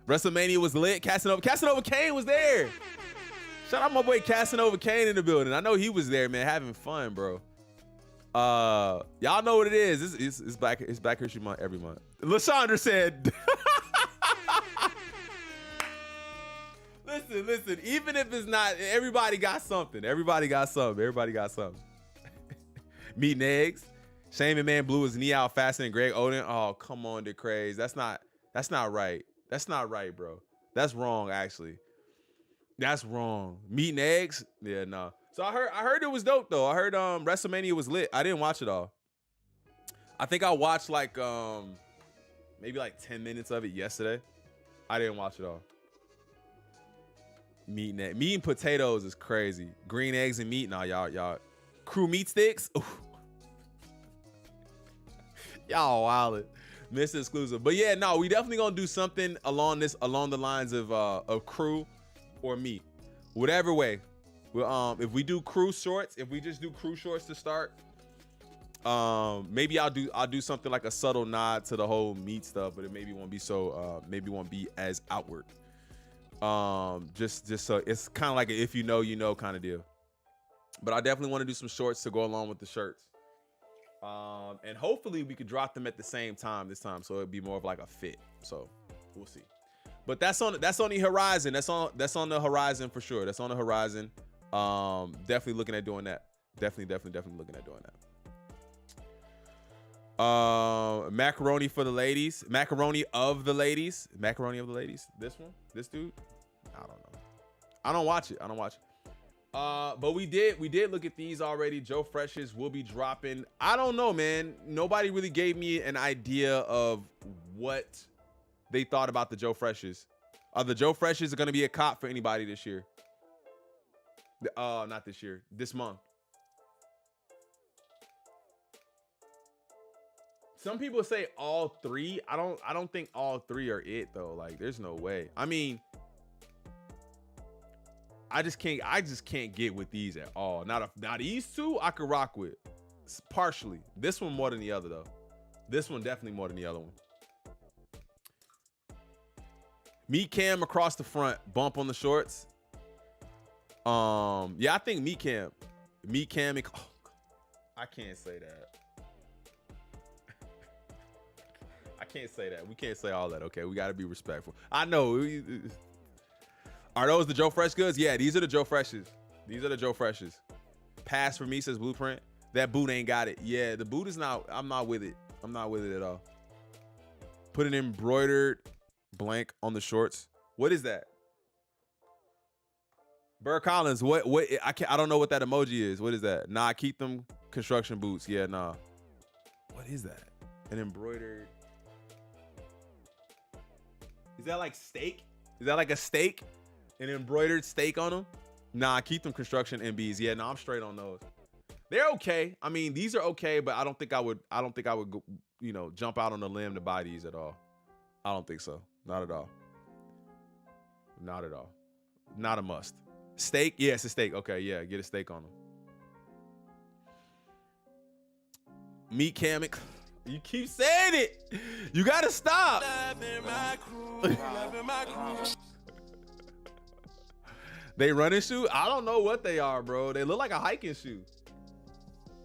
WrestleMania was lit. Casanova Kane was there. Shout out my boy Casanova Kane in the building. I know he was there, man, having fun, bro. Y'all know what it is. It's Black History Month every month. LaShondra said. Listen, even if it's not, everybody got something. Everybody got something. Meat and eggs. Shaman Man blew his knee out faster than Greg Oden. Oh, come on, DeCraze. That's not right. That's not right, bro. That's wrong, actually. That's wrong. Meat and eggs? Yeah, no. So I heard it was dope though. I heard WrestleMania was lit. I didn't watch it all. I think I watched like maybe like 10 minutes of it yesterday. I didn't watch it all. Meat and potatoes is crazy. Green eggs and meat. Nah, y'all. Crew meat sticks. Ooh. Y'all wildin'. Mr. Exclusive. But yeah, no, we definitely gonna do something along the lines of crew or meat. Whatever way. We'll, if we do crew shorts, if we just do crew shorts to start, maybe I'll do something like a subtle nod to the whole meat stuff, but it maybe won't be so maybe won't be as outward. Just so it's kind of like a if you know you know kind of deal. But I definitely want to do some shorts to go along with the shirts. And hopefully we could drop them at the same time this time, so it'd be more of like a fit. So we'll see. But that's on the horizon. That's on the horizon for sure. That's on the horizon. Definitely looking at doing that. Definitely looking at doing that. Macaroni for the ladies. Macaroni of the ladies. This one? This dude? I don't know. I don't watch it. But we did look at these already. Joe Fresh's will be dropping. I don't know, man. Nobody really gave me an idea of what they thought about the Joe Fresh's. The Joe Fresh's are going to be a cop for anybody this year. Not this year. This month. Some people say all three. I don't think all three are it though. Like, there's no way. I mean, I just can't get with these at all. Now these two I could rock with partially. This one more than the other though. This one definitely more than the other one. Meat cam across the front, bump on the shorts. Yeah, I think meat cam. Oh, I can't say that. I can't say that. We can't say all that. Okay, we got to be respectful. I know. Are those the Joe Fresh goods? Yeah, these are the Joe Freshes. Pass for me, says Blueprint. That boot ain't got it. Yeah, the boot is not. I'm not with it. I'm not with it at all. Put an embroidered blank on the shorts. What is that? Burr Collins. What? I don't know what that emoji is. What is that? Nah, keep them construction boots. Yeah, nah. What is that? An embroidered. Is that like steak? Is that like a steak? An embroidered steak on them? Nah, keep them construction MBs. Yeah, no, I'm straight on those. They're okay. I mean, these are okay, but I don't think I would go, jump out on a limb to buy these at all. I don't think so. Not at all. Not at all. Not a must. Steak? Yeah, it's a steak. Okay, yeah, get a steak on them. Meat Kamek. You keep saying it. You gotta stop. They running shoe? I don't know what they are, bro. They look like a hiking shoe.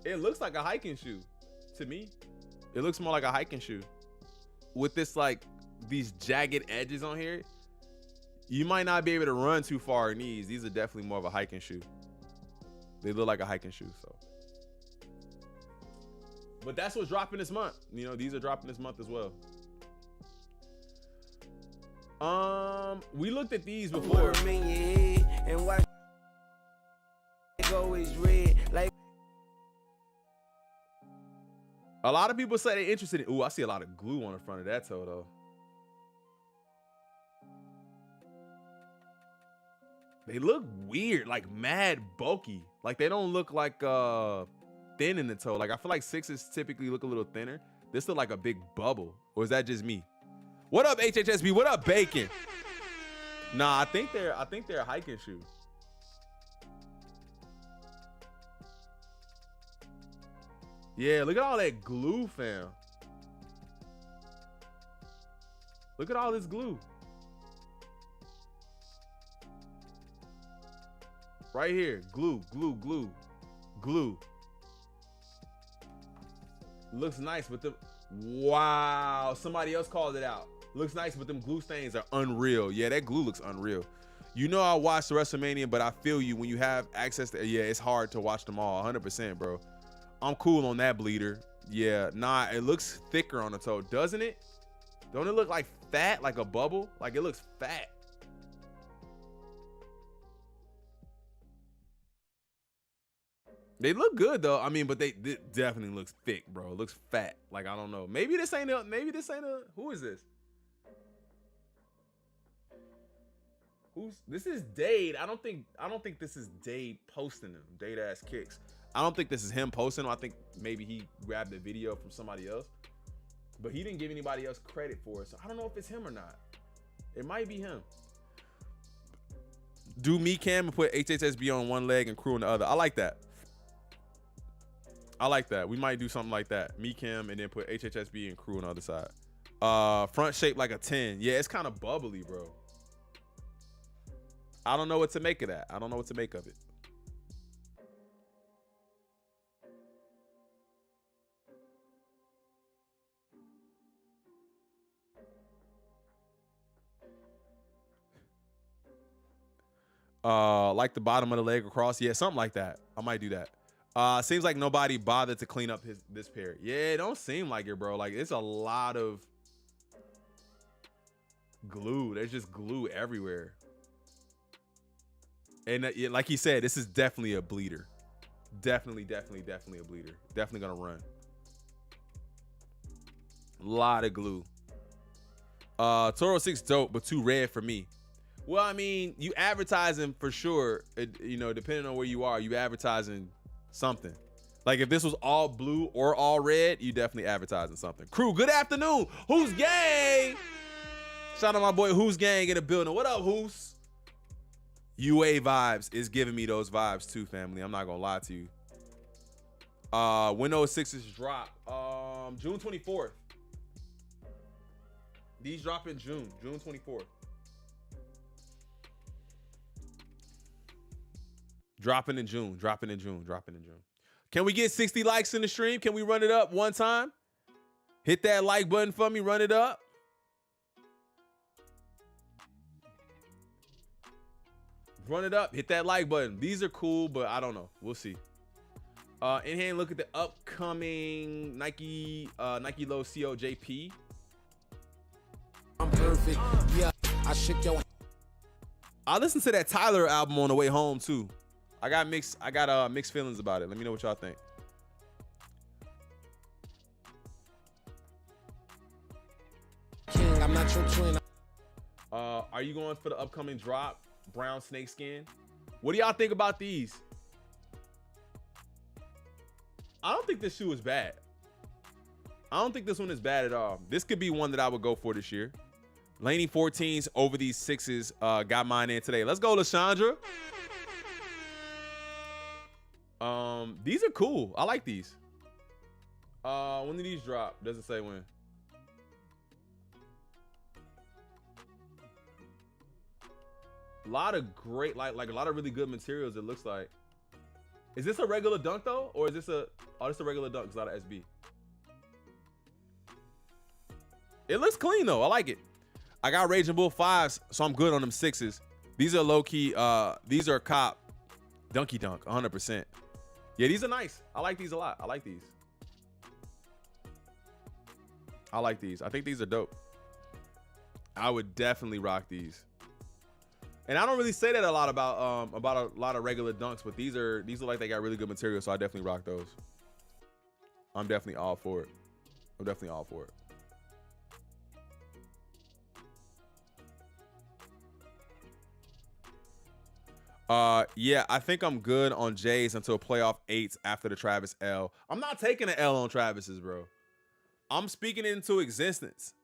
It looks like a hiking shoe to me. It looks more like a hiking shoe with this these jagged edges on here. You might not be able to run too far in these. These are definitely more of a hiking shoe. They look like a hiking shoe, so. But that's what's dropping this month. These are dropping this month as well. We looked at these before. And why always red like A lot of people say they're interested in. Ooh, I see a lot of glue on the front of that toe though. They look weird, like mad bulky. Like they don't look like thin in the toe. Like I feel like 6s typically look a little thinner. This look like a big bubble. Or is that just me? What up, HHSB? What up, Bacon? Nah, I think they're a hiking shoe. Yeah, look at all that glue, fam. Look at all this glue. Right here, glue, glue, glue, glue. Looks nice, but wow, somebody else called it out. Looks nice, but them glue stains are unreal. Yeah, that glue looks unreal. You know I watched the WrestleMania, but I feel you when you have access to, yeah, it's hard to watch them all, 100%, bro. I'm cool on that bleeder. Yeah, nah, it looks thicker on the toe, doesn't it? Don't it look like fat, like a bubble? Like it looks fat. They look good though. I mean, but they definitely looks thick, bro. It looks fat. Like I don't know. Maybe this ain't a. Who is this? This is Dade. I don't think this is Dade posting them. Dade ass kicks. I don't think this is him posting them. I think maybe he grabbed the video from somebody else, but he didn't give anybody else credit for it. So I don't know if it's him or not. It might be him. Do me Cam and put HHSB on one leg and Crew on the other. I like that. I like that. We might do something like that. Me Cam and then put HHSB and Crew on the other side. Front shaped like a 10. Yeah, it's kind of bubbly, bro. I don't know what to make of that. I don't know what to make of it. Like the bottom of the leg across. Yeah, something like that. I might do that. Seems like nobody bothered to clean up this pair. Yeah, it don't seem like it, bro. Like it's a lot of glue. There's just glue everywhere. And like he said, this is definitely a bleeder. Definitely a bleeder. Definitely gonna run. A lot of glue. Toro 6 dope, but too red for me. Well, I mean, you advertising for sure. You know, depending on where you are, you advertising something. Like if this was all blue or all red, you definitely advertising something. Crew, good afternoon. Who's gang? Shout out my boy Who's gang in the building. What up, Who's? UA vibes is giving me those vibes too, family. I'm not gonna lie to you. Windows 6's drop June 24th. These drop in June 24th. Dropping in June. Can we get 60 likes in the stream? Can we run it up one time? Hit that like button for me. Run it up. Run it up. Hit that like button. These are cool, but I don't know. We'll see. In hand, look at the upcoming Nike Low COJP. I'm perfect. Yeah, I shook your. I listened to that Tyler album on the way home too. I got mixed feelings about it. Let me know what y'all think. King, I'm not your twin. Are you going for the upcoming drop? Brown snakeskin. What do y'all think about these? I don't think this shoe is bad. I don't think this one is bad at all. This could be one that I would go for this year. Laney 14s over these 6s. Got mine in today. Let's go, LaShandra. These are cool. I like these. When did these drop? Doesn't say when. A lot of great, like a lot of really good materials. It looks like. Is this a regular dunk though, or is this a? Oh, this is a regular dunk. It's not an SB. It looks clean though. I like it. I got Raging Bull 5s, so I'm good on them 6s. These are low key. These are cop dunky dunk, 100%. Yeah, these are nice. I like these a lot. I like these. I think these are dope. I would definitely rock these. And I don't really say that a lot about a lot of regular dunks, but these look like they got really good material, so I definitely rock those. I'm definitely all for it. I'm definitely all for it. Yeah, I think I'm good on J's until playoff 8s after the Travis L. I'm not taking an L on Travis's, bro. I'm speaking it into existence.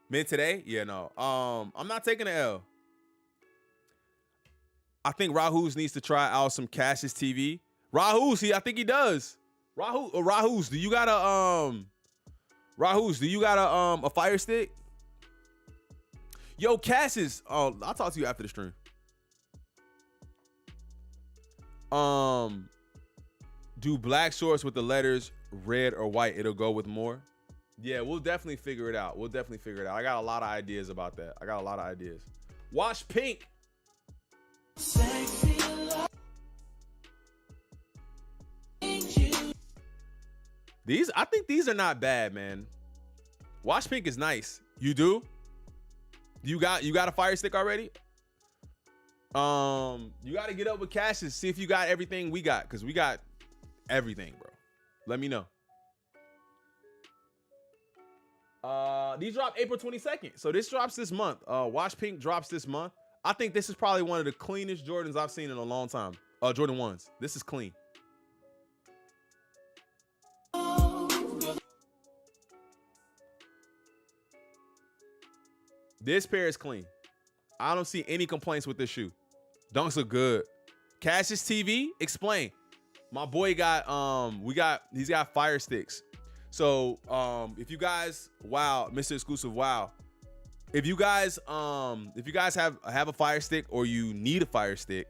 Mid today? Yeah, no. I'm not taking an L. I think Rahuz needs to try out some Cassius TV. Rahuz, I think he does. Rahuz, do you got a Fire Stick? Yo, Cassius. Oh, I'll talk to you after the stream. Do black shorts with the letters red or white. It'll go with more. Yeah, we'll definitely figure it out. I got a lot of ideas about that. Watch pink. I think these are not bad, man. Wash pink is nice. You do? You got a Fire Stick already? You got to get up with Cassius, see if you got everything we got, because we got everything, bro. Let me know. These drop April 22nd, so this drops this month. Wash pink drops this month. I think this is probably one of the cleanest Jordans I've seen in a long time. Jordan 1s. This is clean. This pair is clean. I don't see any complaints with this shoe. Dunks are good. Cassius TV, explain. My boy got he's got Fire Sticks. So if you guys, wow, Mr. Exclusive, wow. If you guys have a Fire Stick or you need a Fire Stick,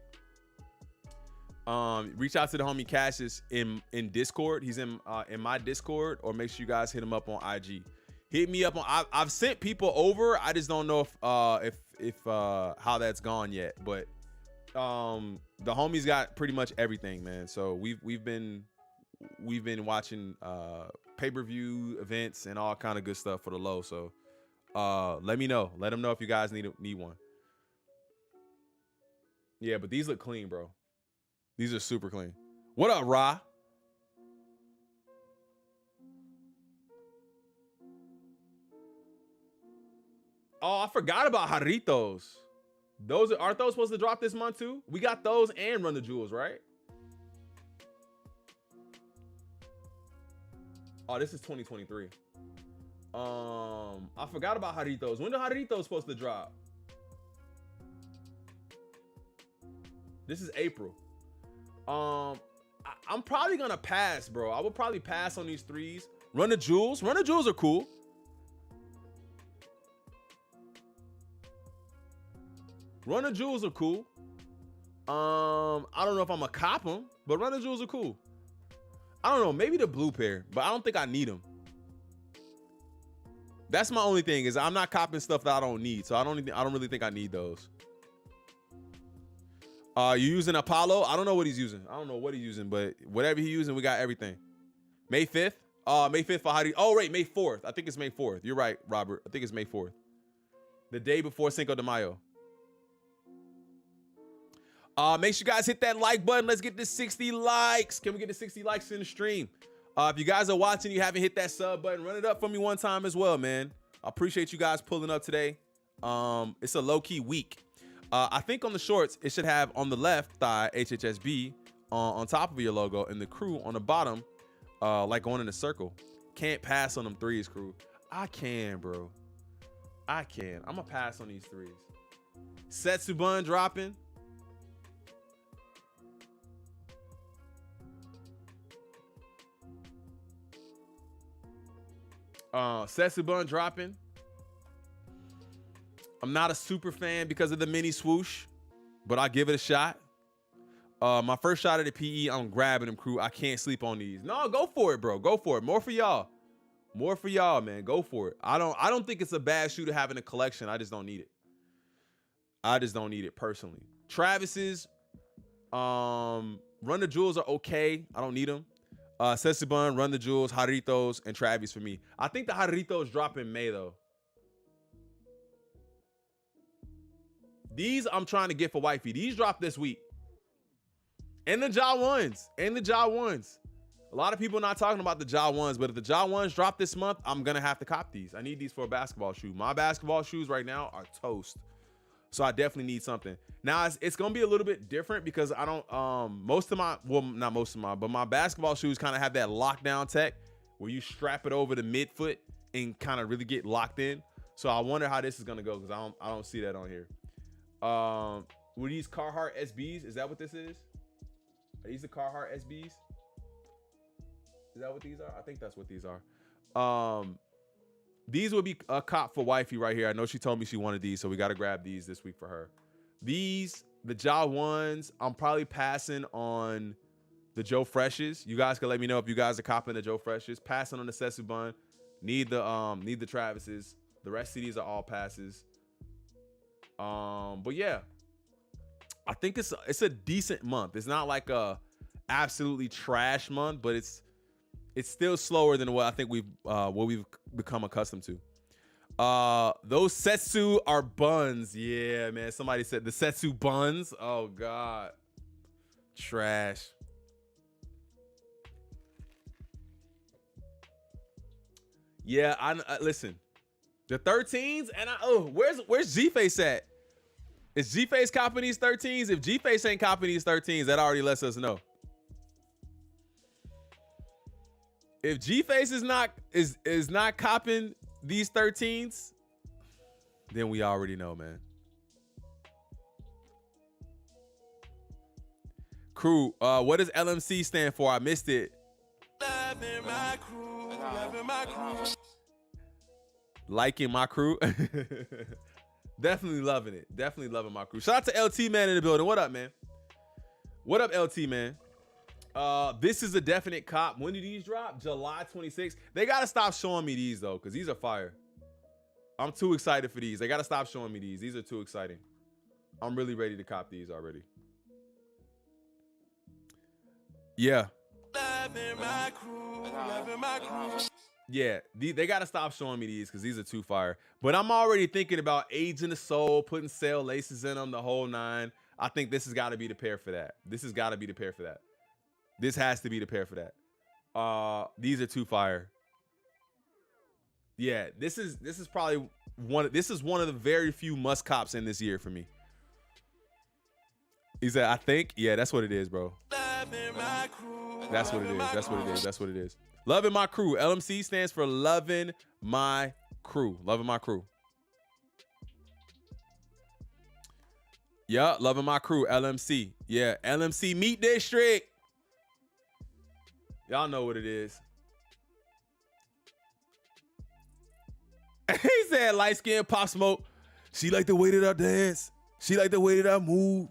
reach out to the homie Cassius in Discord. He's in my Discord, or make sure you guys hit him up on IG. Hit me up on. I've sent people over. I just don't know if how that's gone yet. But the homie's got pretty much everything, man. So we've been watching pay-per-view events and all kind of good stuff for the low. So let me know. Let them know if you guys need one. Yeah, but these look clean, bro. These are super clean. What up, Ra? Oh, I forgot about Jarritos. Aren't those supposed to drop this month too? We got those and Run the Jewels, right? Oh, this is 2023. I forgot about Jarritos. When are Jarritos supposed to drop? This is April. I'm probably gonna pass, bro. I would probably pass on these threes. Run the Jewels are cool. Run the Jewels are cool. I don't know if I'm gonna cop them, but Run the Jewels are cool. I don't know, maybe the blue pair, but I don't think I need them. That's my only thing, is I'm not copping stuff that I don't need, so I don't really think I need those. You using Apollo? I don't know what he's using. But whatever he's using, we got everything. May 5th? May 5th for Hadi. Oh, wait, May 4th. I think it's May 4th. You're right, Robert. I think it's May 4th. The day before Cinco de Mayo. Make sure you guys hit that like button. Let's get to 60 likes. Can we get to 60 likes in the stream? If you guys are watching, you haven't hit that sub button, run it up for me one time as well, man. I appreciate you guys pulling up today. It's a low-key week. I think on the shorts, it should have on the left thigh HHSB on top of your logo, and the Crew on the bottom, like going in a circle. Can't pass on them threes, Crew. I can, bro. I can. I'm gonna pass on these threes. Setsubun dropping. Setsubun dropping. I'm not a super fan because of the mini swoosh, but I'll give it a shot. My first shot at the PE, I'm grabbing them, Crew. I can't sleep on these. No, go for it, bro. Go for it. More for y'all. More for y'all, man. Go for it. I don't think it's a bad shoe to have in a collection. I just don't need it. I just don't need it personally. Travis's, Run the Jewels are okay. I don't need them. Setsubun, Run the Jewels, Jarritos, and Travis for me. I think the Jarritos drop in May, though. These I'm trying to get for wifey. These drop this week. And the Ja ones. A lot of people not talking about the Ja 1s, but if the Ja 1s drop this month, I'm going to have to cop these. I need these for a basketball shoe. My basketball shoes right now are toast. So I definitely need something. Now, it's going to be a little bit different because I don't, most of my, well, not most of my, but my basketball shoes kind of have that lockdown tech where you strap it over the midfoot and kind of really get locked in. So I wonder how this is going to go because I don't see that on here. Were these Carhartt SBs? Is that what this is? Are these the Carhartt SBs? Is that what these are? I think that's what these are. These would be a cop for wifey right here. I know she told me she wanted these, so we got to grab these this week for her. These, the Ja 1s, I'm probably passing on the Joe Freshes. You guys can let me know if you guys are copping the Joe Freshes. Passing on the Sessu Bun. Need the Travises. The rest of these are all passes. But yeah, I think it's a decent month. It's not like a absolutely trash month, but it's still slower than what I think we've become accustomed to. Those Setsu are buns. Yeah, man. Somebody said the Setsu buns. Oh God, trash. Yeah, I listen. The 13s and where's G-Face at? Is G-Face copying these 13s? If G-Face ain't copying these 13s, that already lets us know. If G-Face is not copying these 13s, then we already know, man. Crew, what does LMC stand for? I missed it. Loving my crew, loving my crew. Liking my crew. Definitely loving it. Definitely loving my crew. Shout out to LT man in the building. What up, man? What up, LT man? This is a definite cop. When do these drop? July 26th. They gotta stop showing me these though, because these are fire. I'm too excited for these. They gotta stop showing me these. These are too exciting. I'm really ready to cop these already. Yeah. Loving my crew, loving my crew. Yeah, they gotta stop showing me these because these are too fire. But I'm already thinking about aging the soul, putting sail laces in them, the whole nine. I think this has got to be the pair for that. This has got to be the pair for that. This has to be the pair for that. These are too fire. Yeah, this is probably one of the very few must cops in this year for me. He said, I think, yeah, that's what it is, bro. That's what it is. That's what it is. That's what it is. Loving my crew. LMC stands for loving my crew. Loving my crew. Yeah, loving my crew. LMC. Yeah, LMC Meat District. Y'all know what it is. He said light skin Pop Smoke. She like the way that I dance. She like the way that I move.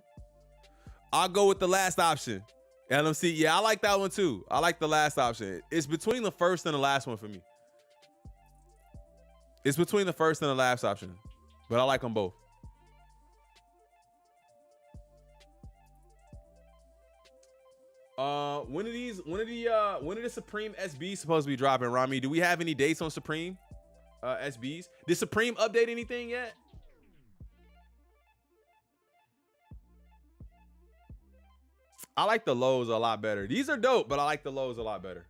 I'll go with the last option. LMC, yeah, I like that one too. I like the last option. It's between the first and the last one for me. It's between the first and the last option, but I like them both. When are the Supreme SBs supposed to be dropping, Rami? Do we have any dates on Supreme SBs? Did Supreme update anything yet? I like the lows a lot better. These are dope, but I like the lows a lot better.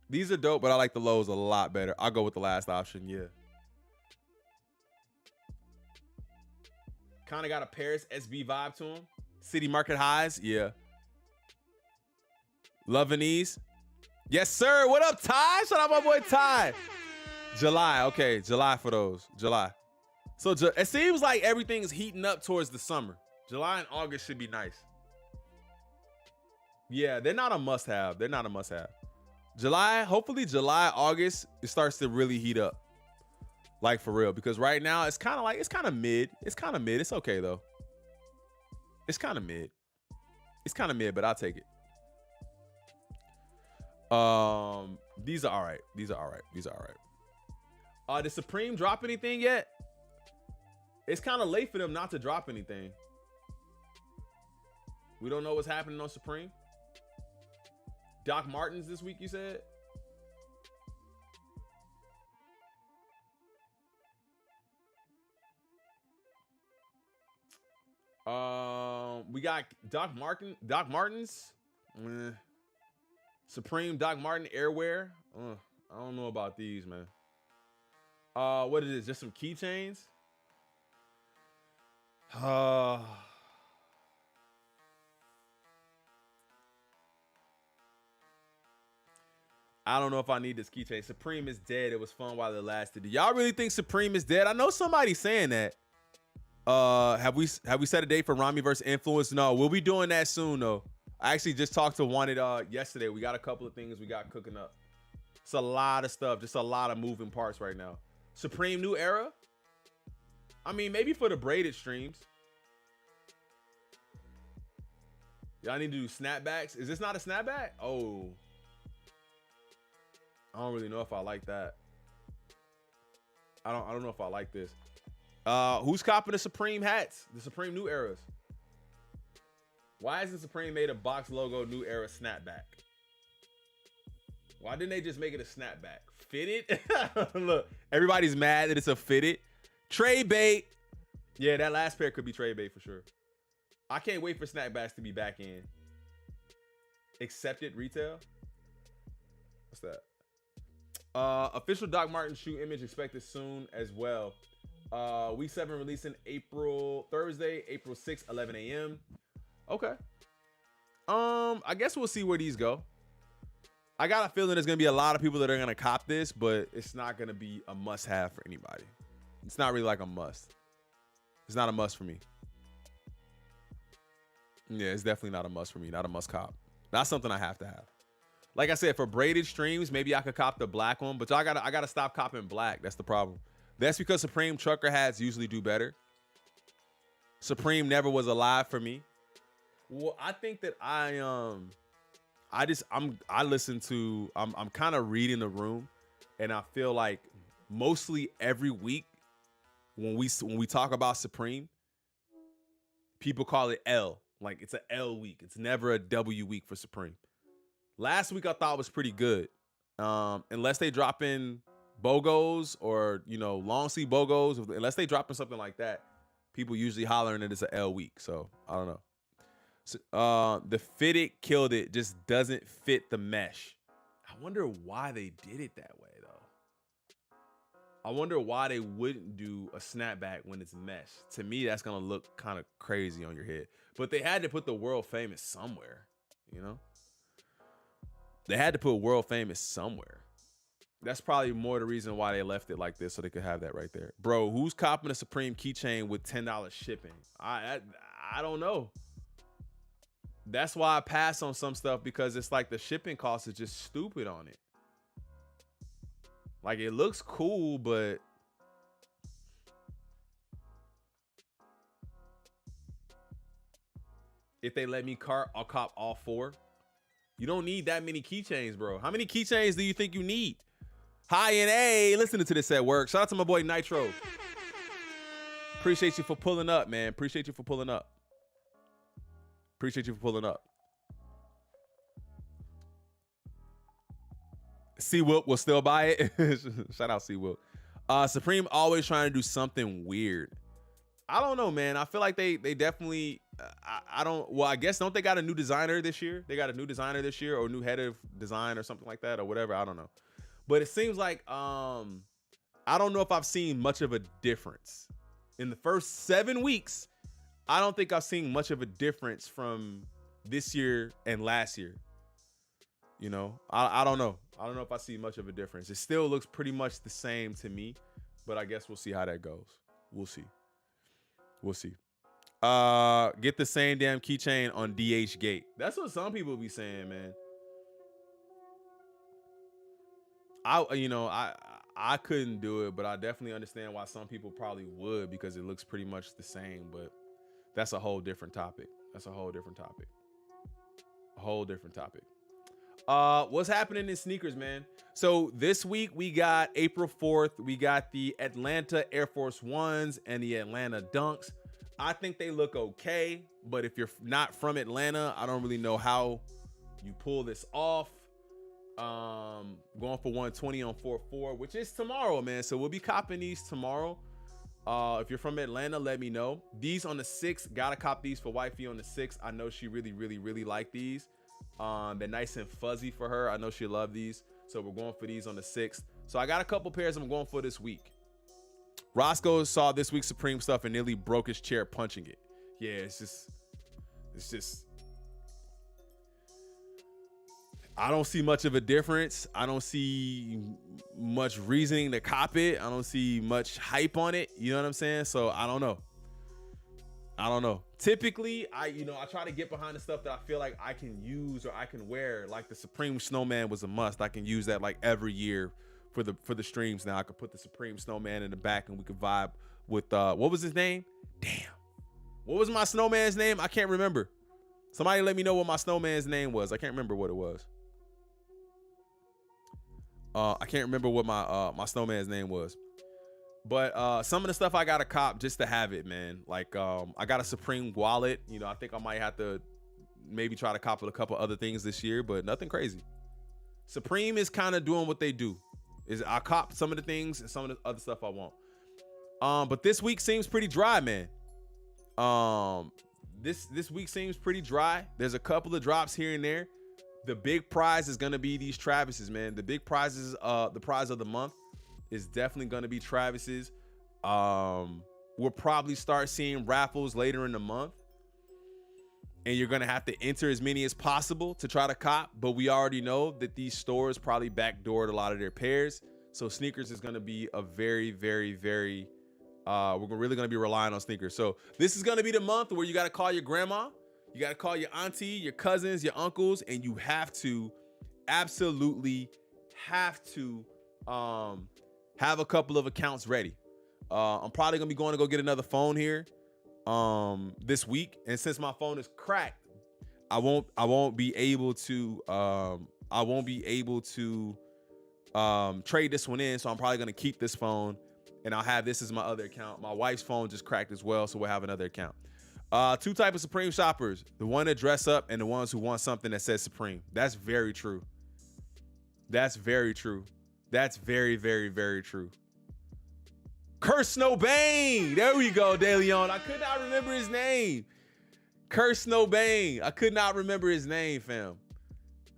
These are dope, but I like the lows a lot better. I'll go with the last option, yeah. Kind of got a Paris SB vibe to them. City Market Highs, yeah. Loving these. Yes, sir. What up, Ty? Shout out my boy Ty. July, okay. July for those. July. So it seems like everything's heating up towards the summer. July and August should be nice. Yeah, they're not a must-have. They're not a must-have. July, hopefully July, August, it starts to really heat up. Like for real. Because right now, it's kind of mid. It's kind of mid. It's okay, though. It's kind of mid. It's kind of mid, but I'll take it. These are all right. These are all right. These are all right. Did Supreme drop anything yet? It's kind of late for them not to drop anything. We don't know what's happening on Supreme. Doc Martens this week, you said? We got Doc Martens. Supreme Doc Marten Airwear. I don't know about these, man. What is this? Just some keychains? I don't know if I need this keychain. Supreme is dead. It was fun while it lasted. Do y'all really think Supreme is dead? I know somebody's saying that. Have we set a date for Rami versus Influence? No, we'll be doing that soon though. I actually just talked to Wanted yesterday. We got a couple of things we got cooking up. It's a lot of stuff, just a lot of moving parts right now. Supreme New Era? I mean, maybe for the braided streams. Y'all need to do snapbacks. Is this not a snapback? Oh. I don't really know if I like that. I don't know if I like this. Who's copping the Supreme hats? The Supreme New Eras. Why hasn't Supreme made a box logo New Era snapback? Why didn't they just make it a snapback? Fitted? Look, everybody's mad that it's a fitted. Trade bait. Yeah, that last pair could be trade bait for sure. I can't wait for snapbacks to be back in. Accepted retail? What's that? Official Doc Marten shoe image expected soon as well. Week 7 releasing Thursday, April 6th, 11 a.m. Okay. I guess we'll see where these go. I got a feeling there's gonna be a lot of people that are gonna cop this, but it's not gonna be a must-have for anybody. It's not really like a must. It's not a must for me. Yeah, it's definitely not a must for me. Not a must cop. Not something I have to have. Like I said, for braided streams, maybe I could cop the black one, but I gotta stop copping black. That's the problem. That's because Supreme trucker hats usually do better. Supreme never was alive for me. Well, I think that I'm kind of reading the room, and I feel like mostly every week when we talk about Supreme, people call it L. Like it's an L week. It's never a W week for Supreme. Last week I thought was pretty good. Unless they drop in BOGOs or, long sleeve BOGOs, unless they drop in something like that, people usually hollering that it's an L week. So I don't know. So, the fitted killed it, just doesn't fit the mesh. I wonder why they did it that way though. I wonder why they wouldn't do a snapback when it's mesh. To me, that's gonna look kind of crazy on your head. But they had to put the world famous somewhere, They had to put world famous somewhere. That's probably more the reason why they left it like this, so they could have that right there. Bro, who's copping a Supreme keychain with $10 shipping? I don't know. That's why I pass on some stuff, because it's like the shipping cost is just stupid on it. Like it looks cool, but if they let me cart, I'll cop all 4. You don't need that many keychains, bro. How many keychains do you think you need? Hi and A, listening to this at work. Shout out to my boy Nitro. Appreciate you for pulling up, man. Appreciate you for pulling up. Appreciate you for pulling up. C-Wilk will still buy it. Shout out C-Wilk. Supreme always trying to do something weird. I don't know, man. I feel like they definitely, I guess, don't they got a new designer this year? They got a new designer this year, or a new head of design or something like that, or whatever. I don't know. But it seems like, I don't know if I've seen much of a difference. In the first 7 weeks, I don't think I've seen much of a difference from this year and last year. I don't know. I don't know if I see much of a difference. It still looks pretty much the same to me, but I guess we'll see how that goes. We'll see. We'll see. Get the same damn keychain on DH Gate. That's what some people be saying, man. I couldn't do it, but I definitely understand why some people probably would, because it looks pretty much the same, but that's a whole different topic. That's a whole different topic. A whole different topic. What's happening in sneakers, man? So this week we got April 4th. We got the Atlanta Air Force Ones and the Atlanta Dunks. I think they look okay, but if you're not from Atlanta, I don't really know how you pull this off. Going for 120 on 4-4, which is tomorrow, man. So we'll be copping these tomorrow. If you're from Atlanta, let me know. These on the 6th, gotta cop these for wifey on the 6th. I know she really, really, really like these. They're nice and fuzzy for her. I know she love these. So we're going for these on the 6th. So I got a couple pairs I'm going for this week. Roscoe saw this week's Supreme stuff and nearly broke his chair punching it. Yeah, it's just, I don't see much of a difference. I don't see much reasoning to cop it. I don't see much hype on it. You know what I'm saying? So I don't know. Typically, I try to get behind the stuff that I feel like I can use or I can wear. Like the Supreme Snowman was a must. I can use that like every year for the streams. Now I could put the Supreme Snowman in the back and we could vibe with what was his name? Damn. What was my snowman's name? I can't remember. Somebody let me know what my snowman's name was. I can't remember what it was. I can't remember what my snowman's name was. But some of the stuff I got to cop just to have it, man. Like I got a Supreme wallet. You know, I think I might have to maybe try to cop a couple other things this year, but nothing crazy. Supreme is kind of doing what they do. Is I cop some of the things and some of the other stuff I want. But this week seems pretty dry, man. This week seems pretty dry. There's a couple of drops here and there. The big prize is gonna be these Travises, man. The big prizes, the prize of the month is definitely gonna be Travises. We'll probably start seeing raffles later in the month, and you're gonna have to enter as many as possible to try to cop. But we already know that these stores probably backdoored a lot of their pairs, so sneakers is gonna be a very, very, very. We're really gonna be relying on sneakers. So this is gonna be the month where you gotta call your grandma. You got to call your auntie, your cousins, your uncles, and you have to absolutely have to have a couple of accounts ready. I'm probably going to be going to go get another phone here this week. And since my phone is cracked, I won't be able to trade this one in. So I'm probably going to keep this phone and I'll have this as my other account. My wife's phone just cracked as well, so we'll have another account. Two types of Supreme shoppers: the one that dress up and the ones who want something that says Supreme. That's very true. That's very true. That's very, very, very true. Curse Snowbane. There we go, DeLeon. I could not remember his name. Curse Snowbane. I could not remember his name, fam.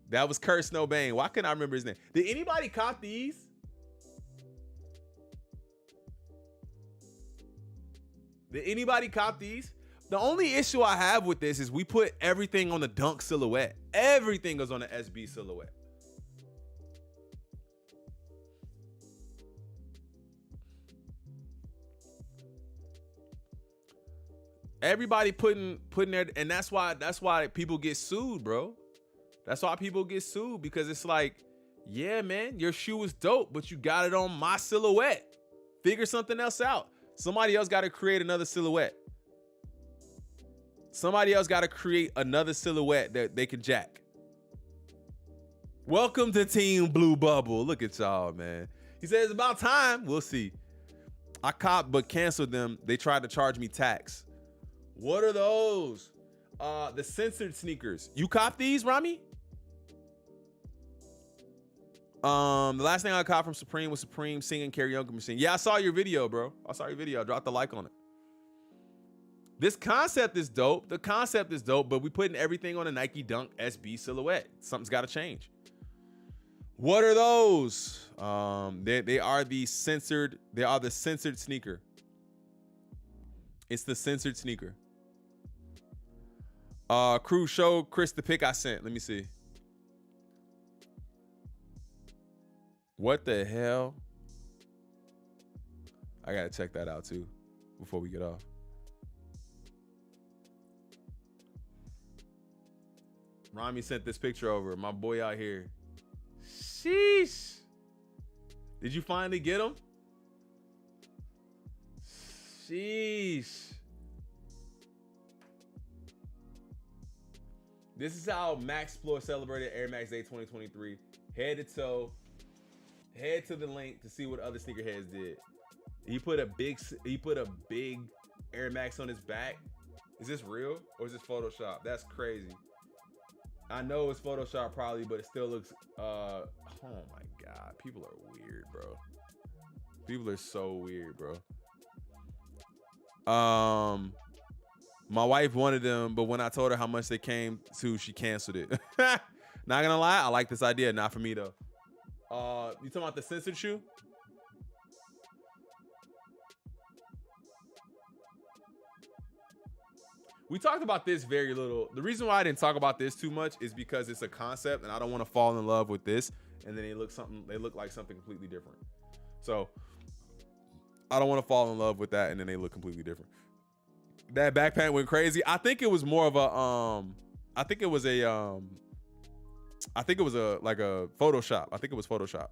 That was Curse Snowbane. Why couldn't I remember his name? Did anybody cop these? Did anybody cop these? The only issue I have with this is we put everything on the Dunk silhouette. Everything goes on the SB silhouette. Everybody putting their, and that's why people get sued, bro. That's why people get sued, because it's like, yeah, man, your shoe is dope, but you got it on my silhouette. Figure something else out. Somebody else got to create another silhouette. Somebody else got to create another silhouette that they can jack. Welcome to Team Blue Bubble. Look at y'all, man. He says, it's about time. We'll see. I copped but canceled them. They tried to charge me tax. What are those? The censored sneakers. You cop these, Rami? The last thing I caught from Supreme was Supreme singing karaoke machine. Yeah, I saw your video, bro. I saw your video. I dropped a like on it. This concept is dope. The concept is dope, but we putting everything on a Nike Dunk SB silhouette. Something's got to change. What are those? They are the censored. They are the censored sneaker. It's the censored sneaker. Crew, show Chris the pic I sent. Let me see. What the hell? I gotta check that out too before we get off. Rami sent this picture over. My boy out here. Sheesh. Did you finally get him? Sheesh. This is how Max Floor celebrated Air Max Day 2023. Head to toe. Head to the link to see what other sneakerheads did. He put a big Air Max on his back. Is this real or is this Photoshop? That's crazy. I know it's Photoshop probably, but it still looks, oh my God. People are weird, bro. People are so weird, bro. My wife wanted them, but when I told her how much they came to, she canceled it. Not gonna lie, I like this idea. Not for me though. You talking about the censored shoe? We talked about this very little. The reason why I didn't talk about this too much is because it's a concept and I don't want to fall in love with this and then they look like something completely different. So I don't want to fall in love with that and then they look completely different. That backpack went crazy. I think it was more of a I think it was a like a Photoshop. I think it was Photoshop.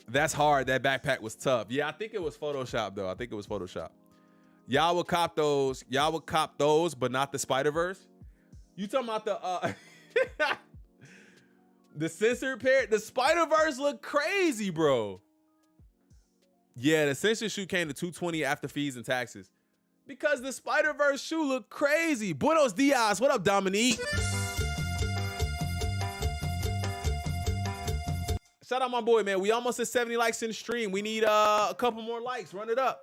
That's hard. That backpack was tough. Yeah, I think it was Photoshop though. I think it was Photoshop. Y'all would cop those. Y'all would cop those, but not the Spider-Verse. You talking about the the censored pair? The Spider-Verse look crazy, bro. Yeah, the censored shoe came to $220 after fees and taxes. Because the Spider-Verse shoe look crazy. Buenos dias. What up, Dominique? Shout out my boy, man. We almost at 70 likes in the stream. We need a couple more likes. Run it up.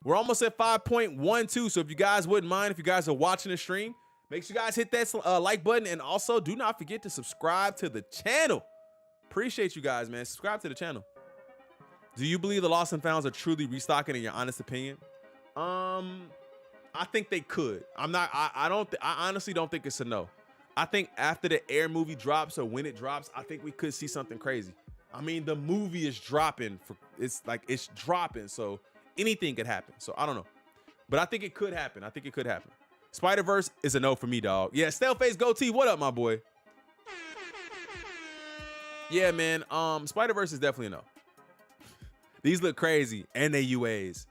We're almost at 5.12. So if you guys wouldn't mind, if you guys are watching the stream, make sure you guys hit that like button. And also do not forget to subscribe to the channel. Appreciate you guys, man. Subscribe to the channel. Do you believe the Lost and Founds are truly restocking in your honest opinion? I think they could. I honestly don't think it's a no. I think after the Air movie drops or when it drops, I think we could see something crazy. I mean, the movie is dropping it's dropping. So anything could happen. So I don't know, but I think it could happen. Spider-Verse is a no for me, dog. Yeah, Stale Face Goatee. What up, my boy? Yeah, man. Spider-Verse is definitely a no. These look crazy, and they UAs.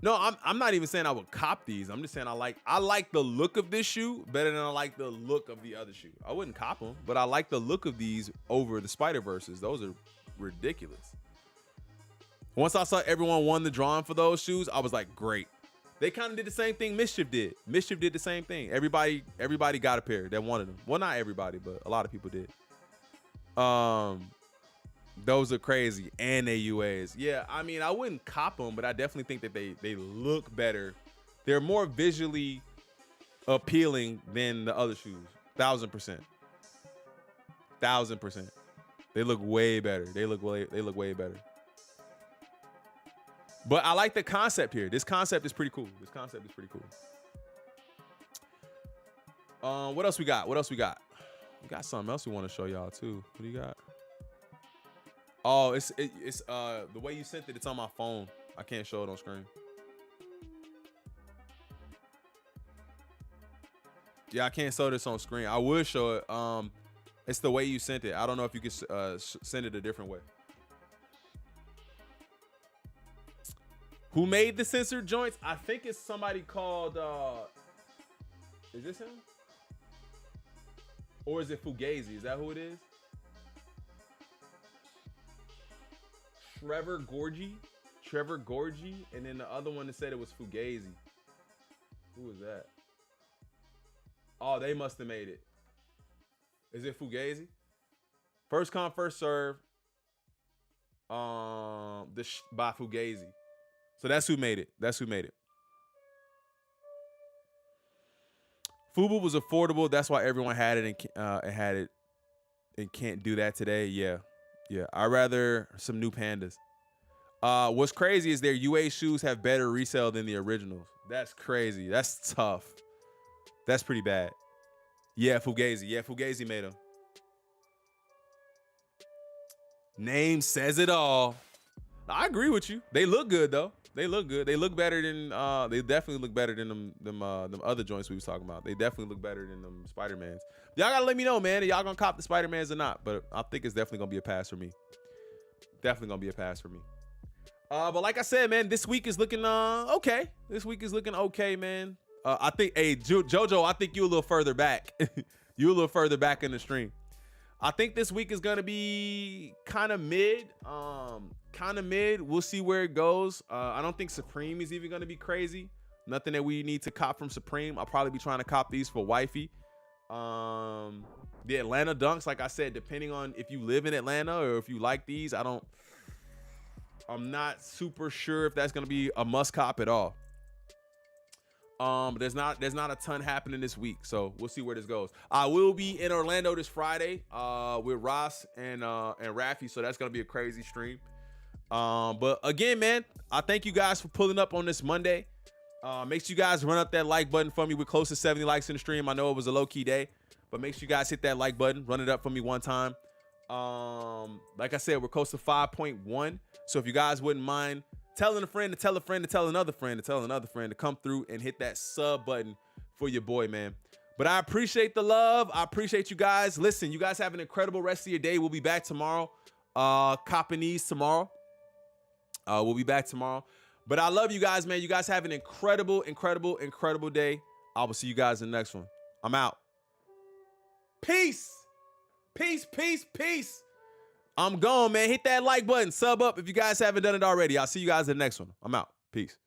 No, I'm not even saying I would cop these. I'm just saying I like the look of this shoe better than I like the look of the other shoe. I wouldn't cop them, but I like the look of these over the Spider-Verses. Those are ridiculous. Once I saw everyone won the drawing for those shoes, I was like, great. They kind of did the same thing Mischief did. Mischief did the same thing. Everybody got a pair that wanted them. Well, not everybody, but a lot of people did. Those are crazy, and they UAs. Yeah, I mean, I wouldn't cop them, but I definitely think that they look better. They're more visually appealing than the other shoes. 1000%. 1000%. They look way better. They look way better. But I like the concept here. This concept is pretty cool. What else we got? We got something else we want to show y'all too. What do you got? Oh, it's the way you sent it. It's on my phone. I can't show it on screen. Yeah, I can't show this on screen. I would show it. It's the way you sent it. I don't know if you can send it a different way. Who made the censored joints? I think it's somebody called. Is this him? Or is it Fugazi? Is that who it is? Trevor Gorgie, and then the other one that said it was Fugazi. Who was that? Oh, they must have made it. Is it Fugazi? First come, first serve. By Fugazi. So that's who made it. Fubu was affordable. That's why everyone had it and can't do that today. Yeah. I'd rather some new pandas. What's crazy is their UA shoes have better resale than the originals. That's crazy. That's tough. That's pretty bad. Yeah, Fugazi made them. Name says it all. I agree with you. They look good though. They look good. They look better than they definitely look better than them other joints we was talking about. They definitely look better than them Spider-Mans. Y'all gotta let me know, man, if y'all gonna cop the Spider-Mans or not. But I think it's definitely gonna be a pass for me. But like I said, man, this week is looking okay. Man. I think, hey, Jojo, I think you a little further back. You a little further back in the stream. I think this week is gonna be kind of mid. We'll see where it goes. I don't think Supreme is even gonna be crazy. Nothing that we need to cop from Supreme. I'll probably be trying to cop these for wifey. The Atlanta Dunks, like I said, depending on if you live in Atlanta or if you like these, I don't I'm not super sure if that's gonna be a must cop at all. There's not a ton happening this week, so we'll see where this goes. I will be in Orlando this Friday with Ross and Rafi, so that's gonna be a crazy stream. But again, man, I thank you guys for pulling up on this Monday. Make sure you guys run up that like button for me. We're close to 70 likes in the stream. I know it was a low-key day, but make sure you guys hit that like button. Run it up for me one time. Like I said, we're close to 5.1. So if you guys wouldn't mind telling a friend to tell a friend to tell another friend to tell another friend to come through and hit that sub button for your boy, man. But I appreciate the love. I appreciate you guys. Listen, you guys have an incredible rest of your day. We'll be back tomorrow. Copping these tomorrow. We'll be back tomorrow. But I love you guys, man. You guys have an incredible, incredible, incredible day. I will see you guys in the next one. I'm out. Peace. Peace, peace, peace. I'm gone, man. Hit that like button. Sub up if you guys haven't done it already. I'll see you guys in the next one. I'm out. Peace.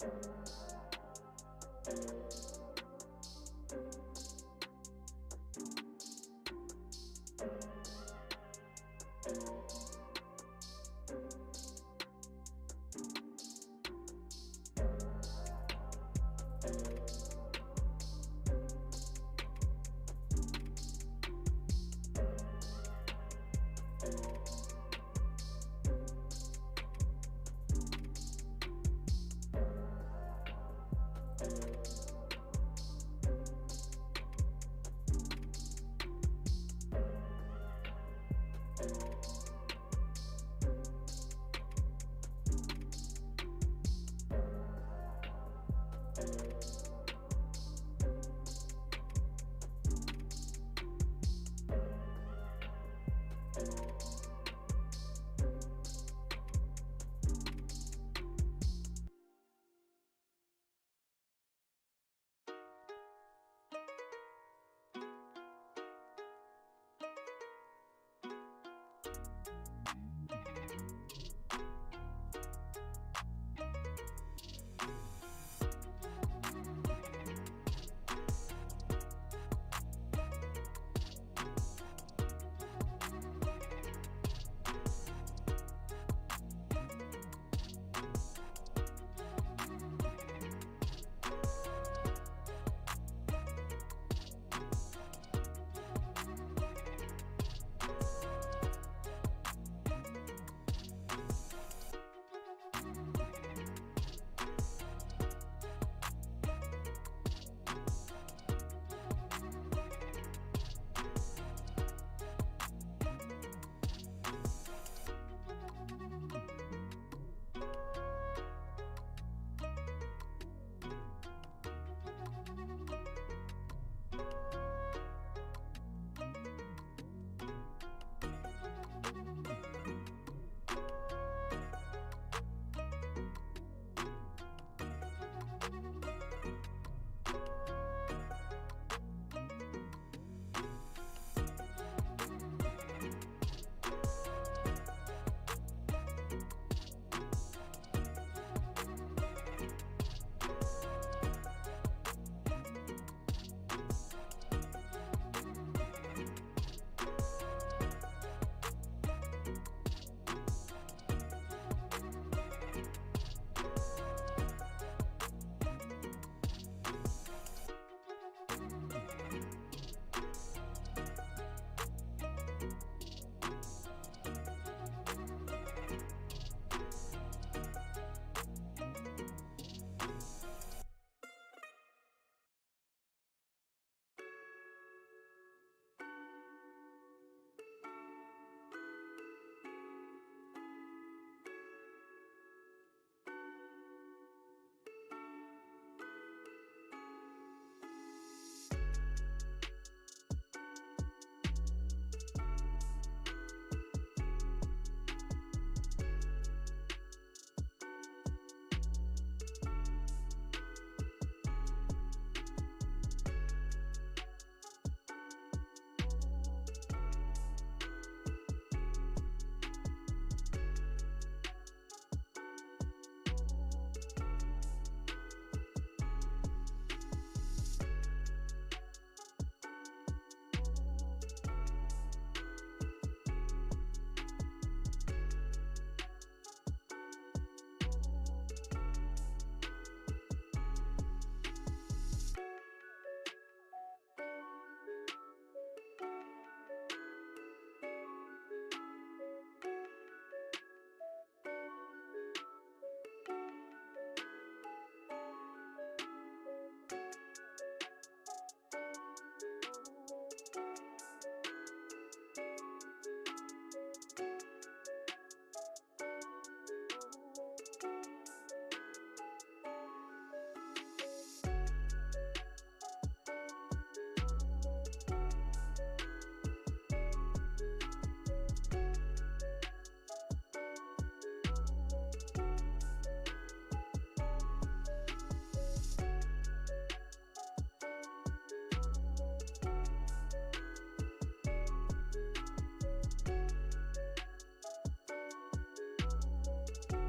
Bye.